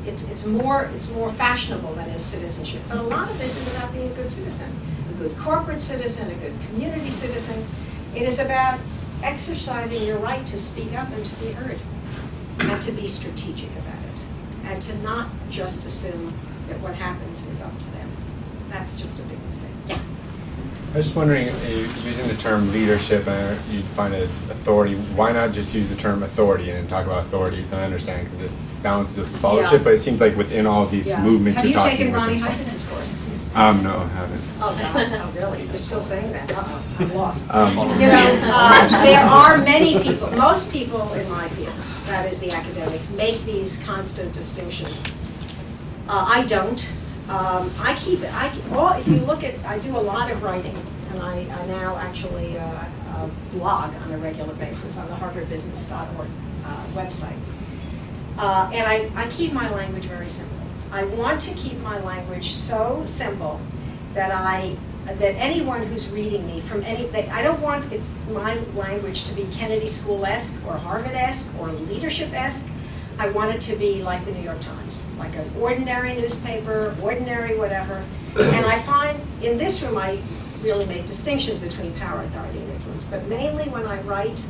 It's more fashionable than is citizenship. But a lot of this is about being a good citizen, a good corporate citizen, a good community citizen. It is about exercising your right to speak up and to be heard, and to be strategic about it, and to not just assume that what happens is up to them. That's just a big mistake. Yeah. I was just wondering, using the term leadership, you define it as authority, why not just use the term authority and talk about authorities? And I understand because it balances with followership, Yeah. but it seems like within all of these movements you're talking Have you taken about. Ronnie Heifitz's course? No, I haven't. Oh, God, oh, really? You're still saying that? Uh-oh, I'm lost. There are many people, most people in my field, that is the academics, make these constant distinctions. I don't. I keep it. If you look at, I do a lot of writing, and I now actually blog on a regular basis on the harvardbusiness.org website. And I keep my language very simple. I want to keep my language so simple that anyone who's reading me from I don't want my language to be Kennedy School-esque or Harvard-esque or leadership-esque. I want it to be like the New York Times, like an ordinary newspaper, ordinary whatever. And I find in this room I really make distinctions between power, authority, and influence. But mainly when I write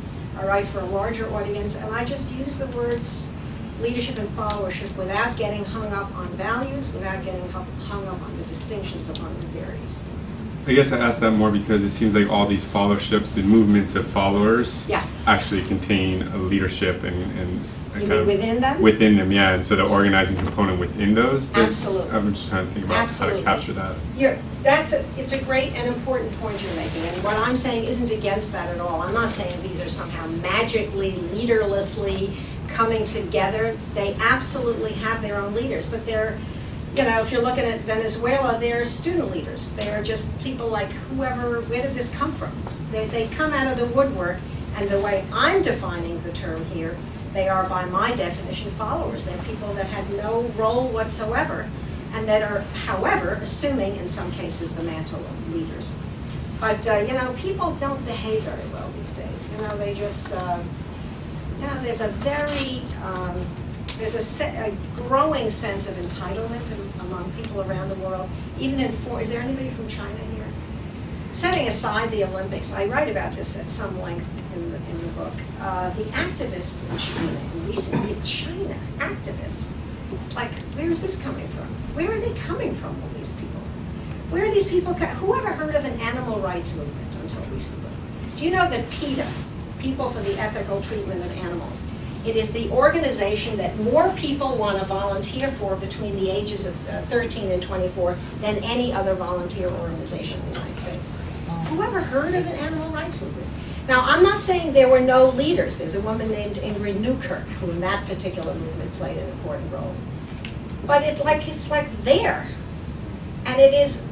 for a larger audience, and I just use the words leadership and followership without getting hung up on values, without getting hung up on the distinctions among the various things. I guess I asked that more because it seems like all these followerships, the movements of followers, Yeah. actually contain a leadership and a You kind mean of within them? Within them, yeah. And so the organizing component within those. Absolutely. I'm just trying to think about Absolutely. how to capture that. It's a great and important point you're making, and what I'm saying isn't against that at all. I'm not saying these are somehow magically, leaderlessly coming together. They absolutely have their own leaders, but they're, if you're looking at Venezuela, they're student leaders. They're just people like whoever, where did this come from? They come out of the woodwork, and the way I'm defining the term here, they are, by my definition, followers. They're people that had no role whatsoever, and that are, however, assuming in some cases the mantle of leaders. But, people don't behave very well these days. They just, there's a very, a growing sense of entitlement among people around the world, even is there anybody from China here? Setting aside the Olympics, I write about this at some length in the book. The activists in China, in recent years, China activists, it's like, where is this coming from? Where are they coming from, all these people? Where are these people, who ever heard of an animal rights movement until recently? Do you know that PETA, People for the Ethical Treatment of Animals, it is the organization that more people want to volunteer for between the ages of 13 and 24 than any other volunteer organization in the United States. Whoever heard of an animal rights movement? Now, I'm not saying there were no leaders. There's a woman named Ingrid Newkirk who in that particular movement played an important role. But it's like there. And it is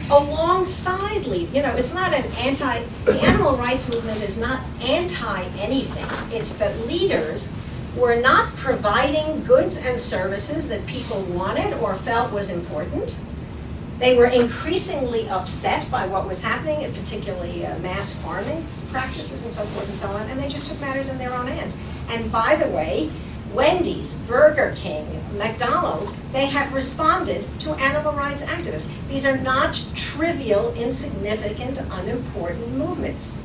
alongside it's not the animal rights movement is not anti-anything. It's that leaders were not providing goods and services that people wanted or felt was important. They were increasingly upset by what was happening, and particularly mass farming practices and so forth and so on, and they just took matters in their own hands. And by the way, Wendy's, Burger King, McDonald's, they have responded to animal rights activists. These are not trivial, insignificant, unimportant movements.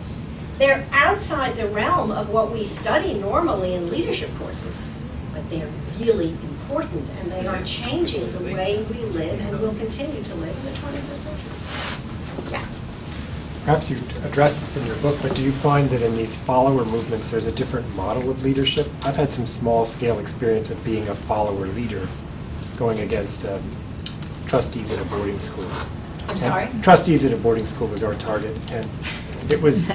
They're outside the realm of what we study normally in leadership courses, but they're really important, and they are changing the way we live and will continue to live in the 21st century. Yeah. Perhaps you addressed this in your book, but do you find that in these follower movements there's a different model of leadership? I've had some small-scale experience of being a follower leader, going against trustees at a boarding school. I'm sorry? And trustees at a boarding school was our target, and it was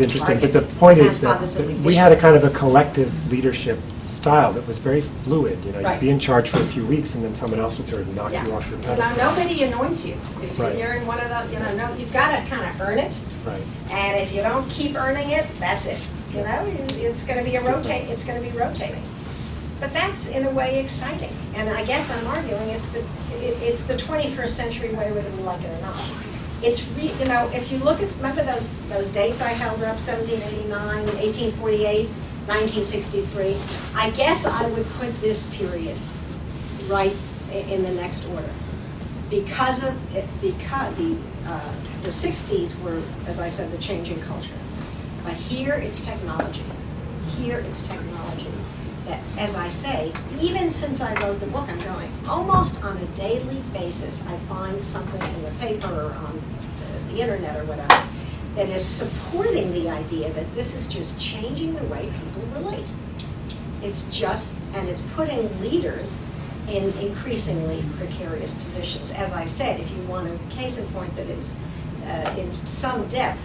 interesting. But the point is that we had a kind of a collective leadership style that was very fluid. You know, Right. you'd be in charge for a few weeks, and then someone else would sort of knock Yeah. you off your You know, pedestal. nobody anoints you. If Right. you're in one of the, you've got to kind of earn it. Right. And if you don't keep earning it, that's it. You know, it's going to be It's going to be rotating. But that's in a way exciting. And I guess I'm arguing it's the 21st century way, whether we like it or not. It's if you look at, remember those dates I held up, 1789, 1848, 1963. I guess I would put this period right in the next order. Because the 60s were, as I said, the changing culture. But here it's technology. Here it's technology that, as I say, even since I wrote the book, I'm going almost on a daily basis. I find something in the paper or on the internet or whatever that is supporting the idea that this is just changing the way people relate. It's just, and it's putting leaders in increasingly precarious positions. As I said, if you want a case in point that is in some depth,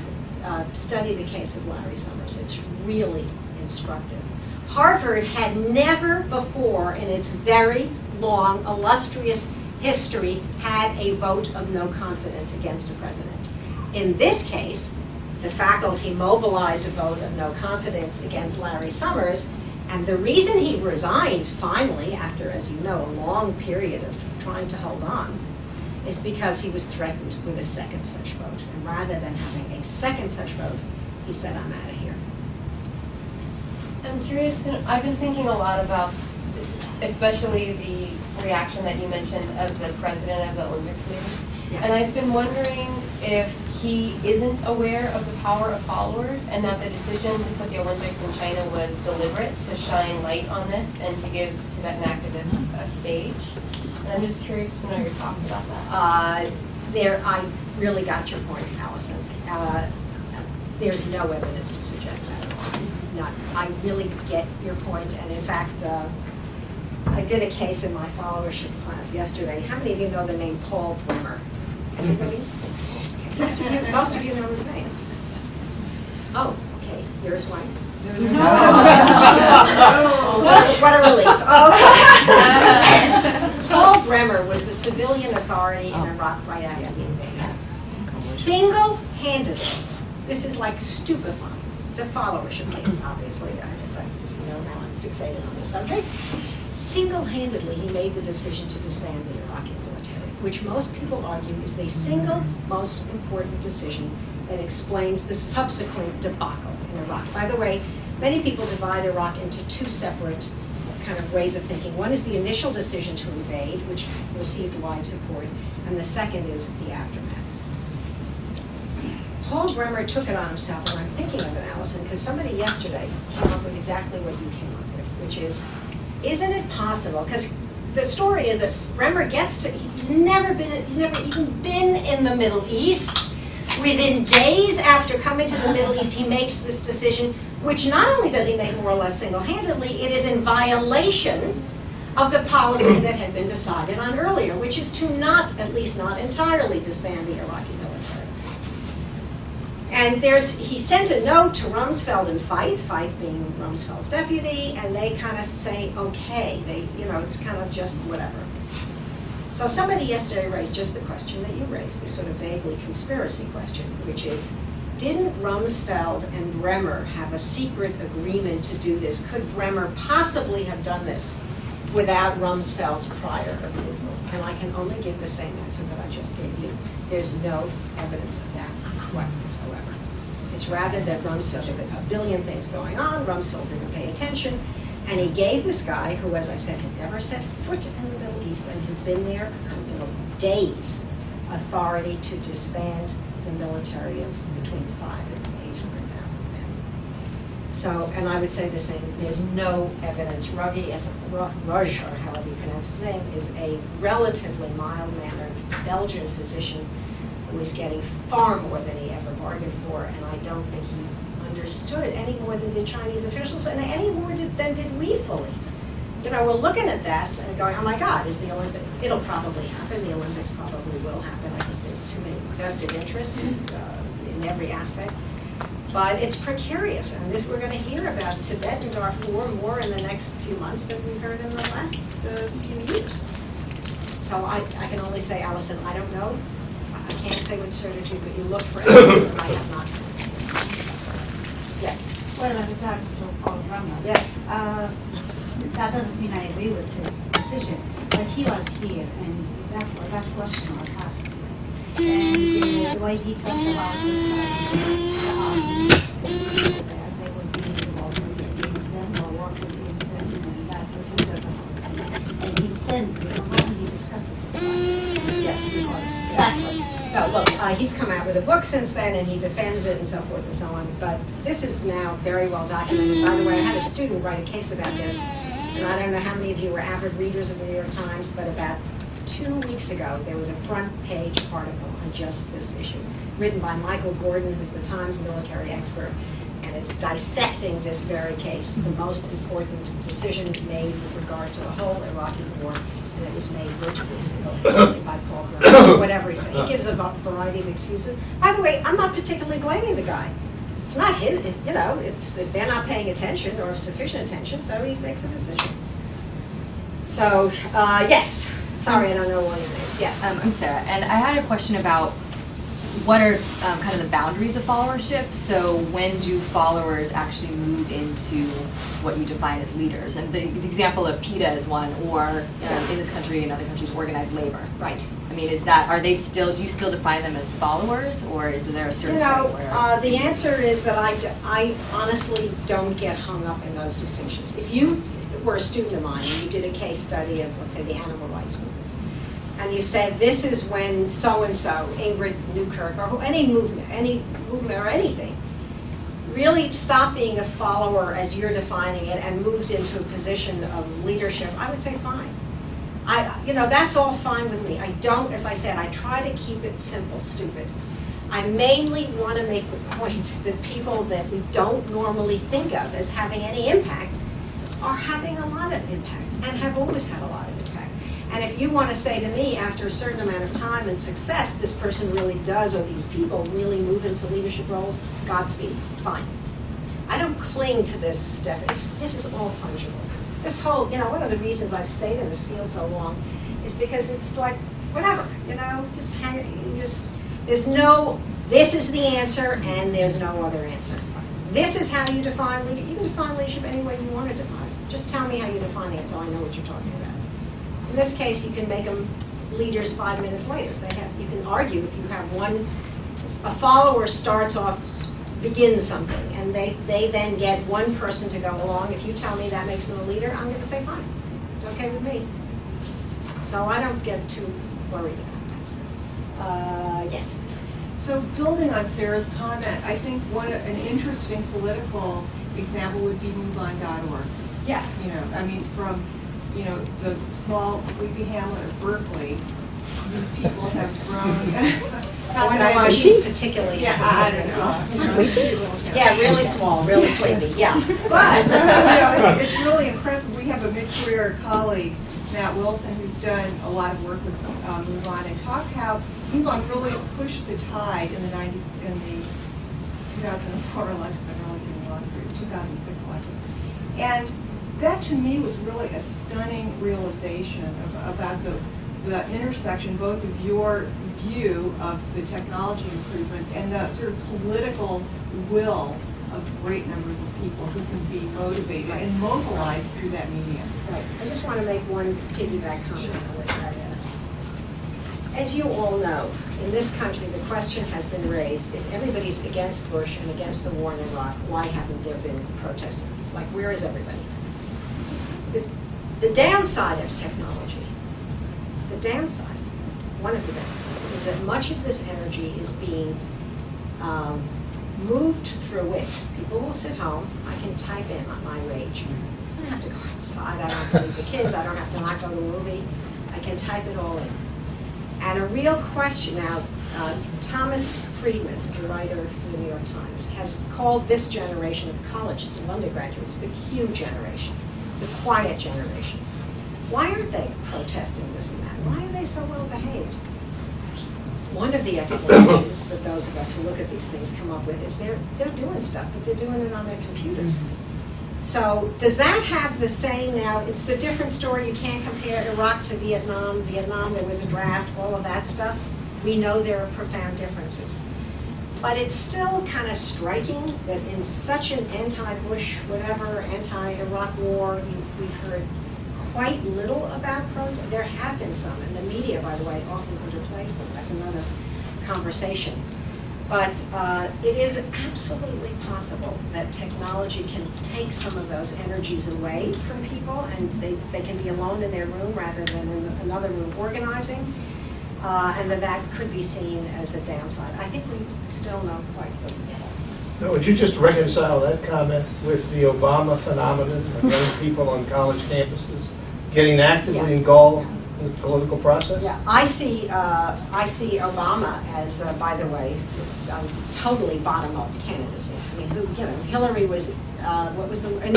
study the case of Larry Summers. It's really instructive. Harvard had never before in its very long, illustrious history had a vote of no confidence against a president. In this case, the faculty mobilized a vote of no confidence against Larry Summers, and the reason he resigned finally, after, as you know, a long period of trying to hold on, is because he was threatened with a second such vote. And rather than having a second such vote, he said, I'm out of here. Yes. I'm curious, I've been thinking a lot about this, especially the reaction that you mentioned of the president of the Olympic Committee. Yeah. And I've been wondering if he isn't aware of the power of followers and that the decision to put the Olympics in China was deliberate to shine light on this and to give Tibetan activists a stage. And I'm just curious to know your thoughts about that. I really got your point, Allison. There's no evidence to suggest that at all. I really get your point, and in fact, I did a case in my followership class yesterday. How many of you know the name Paul Bremer? Everybody? Most of you know his name. Oh, okay. Here's one. What a relief. Okay. Paul Bremer was the civilian authority in Iraq right after the invasion. Single-handedly, this is like stupefying. It's a followership case, obviously, as you know now I'm fixated on the subject. Single-handedly, he made the decision to disband the Iraqi military, which most people argue is the single most important decision that explains the subsequent debacle in Iraq. By the way, many people divide Iraq into two separate kind of ways of thinking. One is the initial decision to invade, which received wide support, and the second is the aftermath. Paul Bremer took it on himself, and I'm thinking of it, Allison, because somebody yesterday came up with exactly what you came up with, which is, isn't it possible, because the story is that Bremer he's never even been in the Middle East. Within days after coming to the Middle East, he makes this decision, which not only does he make more or less single-handedly, it is in violation of the policy that had been decided on earlier, which is to not, at least not entirely, disband the Iraqi military. And he sent a note to Rumsfeld and Feith being Rumsfeld's deputy, and they kind of say, okay, it's kind of just whatever. So somebody yesterday raised just the question that you raised, this sort of vaguely conspiracy question, which is, didn't Rumsfeld and Bremer have a secret agreement to do this? Could Bremer possibly have done this without Rumsfeld's prior approval. And I can only give the same answer that I just gave you. There's no evidence of that whatsoever. It's rather that Rumsfeld, there were a billion things going on, Rumsfeld didn't pay attention, and he gave this guy, who, as I said, had never set foot in the Middle East and had been there, days, authority to disband the military of between 500,000 and 800,000 men. So, and I would say the same, there's no evidence. Ruggie, Raj, or however you pronounce his name, is a relatively mild-mannered Belgian physician who was getting far more than he ever bargained for, and I don't think he understood any more than did Chinese officials, and any more than did we fully. You know, we're looking at this and going, oh my God, is the Olympic, it'll probably happen, the Olympics probably will happen. I think there's too many vested interests in every aspect. But it's precarious, and this, we're going to hear about Tibet and Darfur more in the next few months than we've heard in the last few years. So I can only say, Allison, I don't know. I can't say with certitude, but you look for evidence, and I have not. Yes. Well, in regards to Paul Drummer. Yes. That doesn't mean I agree with his decision, but he was here and that question was asked. And the way he talked about it, they would be involved against them or work against them, and that would hinder the whole thing. And he said, how did he discuss it? Yes. That's what. No, look, he's come out with a book since then, and he defends it and so forth and so on. But this is now very well documented. By the way, I had a student write a case about this, and I don't know how many of you were avid readers of the New York Times, but about 2 weeks ago, there was a front page article on just this issue, written by Michael Gordon, who's the Times military expert, and it's dissecting this very case, the most important decision made with regard to the whole Iraqi war. And it was made virtually single-handedly by Paul Drummer, or whatever he said. He gives a variety of excuses. By the way, I'm not particularly blaming the guy. It's not his, it's if they're not paying attention or sufficient attention, so he makes a decision. So, yes. Sorry, I don't know all your names. Yes. I'm Sarah, and I had a question about what are kind of the boundaries of followership. So when do followers actually move into what you define as leaders? And the example of PETA is one, or in this country and other countries, organized labor. Right. I mean, do you still define them as followers, or is there a certain point where? The answer is that I honestly don't get hung up in those distinctions. If you were a student of mine and you did a case study of, let's say, the animal rights movement, and you said, this is when so-and-so, Ingrid Newkirk, or any movement or anything, really stopped being a follower as you're defining it and moved into a position of leadership, I would say fine. That's all fine with me. I don't, as I said, I try to keep it simple, stupid. I mainly want to make the point that people that we don't normally think of as having any impact are having a lot of impact and have always had a lot of impact. And if you want to say to me, after a certain amount of time and success, this person really does, or these people really move into leadership roles, Godspeed, fine. I don't cling to this stuff. This is all fungible. This whole, one of the reasons I've stayed in this field so long is because it's like, whatever, just hang it, there's no, this is the answer and there's no other answer. This is how you define leadership. You can define leadership any way you want to define it. Just tell me how you define it so I know what you're talking about. In this case, you can make them leaders 5 minutes later. You can argue if you have a follower starts off, begins something, and they then get one person to go along. If you tell me that makes them a leader, I'm going to say fine. It's okay with me. So I don't get too worried about that stuff. Yes. So building on Sarah's comment, I think an interesting political example would be MoveOn.org. Yes. From the small sleepy hamlet of Berkeley, these people have grown. She's particularly I don't know. Yeah, really small, really sleepy, yeah. But, it's really impressive. We have a mid-career colleague, Matt Wilson, who's done a lot of work with MoveOn and talked how MoveOn really pushed the tide in the 90s, in the 2004 election, I'm really getting lost here, 2006 election. And that to me was really a stunning realization about the intersection, both of your view of the technology improvements and the sort of political will of great numbers of people who can be motivated and mobilized through that medium. Right. I just want to make one piggyback comment on this area. As you all know, in this country, the question has been raised, if everybody's against Bush and against the war in Iraq, why haven't there been protests? Like, where is everybody? The downside of technology, one of the downsides, is that much of this energy is being moved through it. People will sit home, I can type in on my rage. I don't have to go outside, I don't have to leave the kids, I don't have to not go to a movie. I can type it all in. And a real question now, Thomas Friedman, the writer for the New York Times, has called this generation of college student undergraduates the Q generation, the quiet generation. Why aren't they protesting this and that? Why are they so well behaved? One of the explanations that those of us who look at these things come up with is they're doing stuff, but they're doing it on their computers. So does that have the same now? It's a different story. You can't compare Iraq to Vietnam. Vietnam, there was a draft, all of that stuff. We know there are profound differences. But it's still kind of striking that in such an anti-Bush, whatever, anti-Iraq war, we've heard quite little about protest. There have been some, and the media, by the way, often underplays them. That's another conversation. But it is absolutely possible that technology can take some of those energies away from people, and they can be alone in their room rather than in another room organizing, and that could be seen as a downside. I think we still know quite good. Yes. Now, would you just reconcile that comment with the Obama phenomenon of young people on college campuses getting actively involved in the political process? Yeah, I see Obama as, by the way, totally bottom-up candidacy. I mean, Hillary was, what was the word?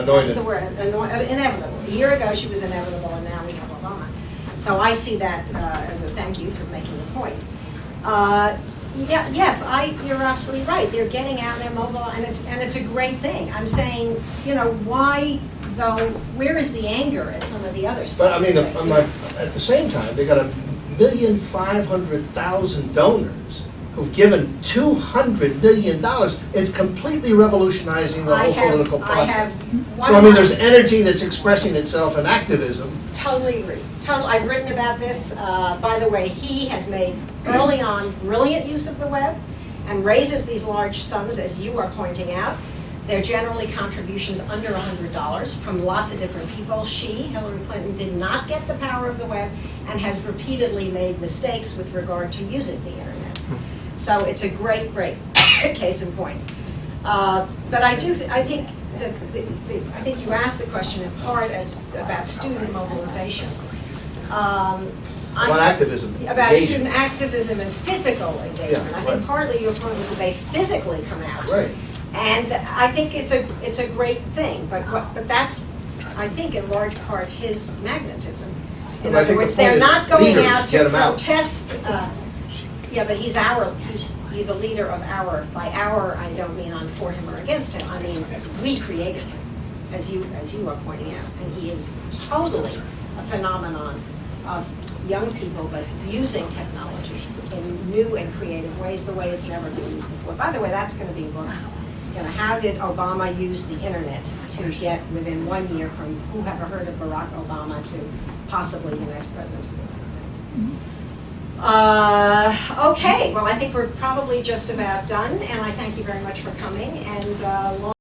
What's the word? Inevitable. A year ago, she was inevitable, and now we have Obama. So I see that as a thank you for making the point. Yes, you're absolutely right. They're getting out, they're mobile, and it's a great thing. I'm saying, why? Though, where is the anger at some of the other stuff? But I mean, at the same time, they got 1,500,000 donors who've given $200 million. It's completely revolutionizing the whole political process. So I mean, there's energy that's expressing itself in activism. Totally agree. I've written about this. By the way, he has made early on brilliant use of the web and raises these large sums, as you are pointing out. They're generally contributions under $100 from lots of different people. Hillary Clinton, did not get the power of the web and has repeatedly made mistakes with regard to using the internet. So it's a great, great case in point. But I think you asked the question in part about student mobilization. About activism. About student activism and physical engagement. Yeah, I think partly your point was that they physically come out. Right. And I think it's a great thing, but that's, I think, in large part his magnetism. In other words, they're not going out to protest. Yeah, but he's a leader of our. By our, I don't mean I'm for him or against him. I mean we created him, as you are pointing out, and he is totally a phenomenon of young people, but using technology in new and creative ways, the way it's never been used before. By the way, that's going to be booked. How did Obama use the internet to get within 1 year from whoever heard of Barack Obama to possibly the next president of the United States? Okay, well, I think we're probably just about done, and I thank you very much for coming. And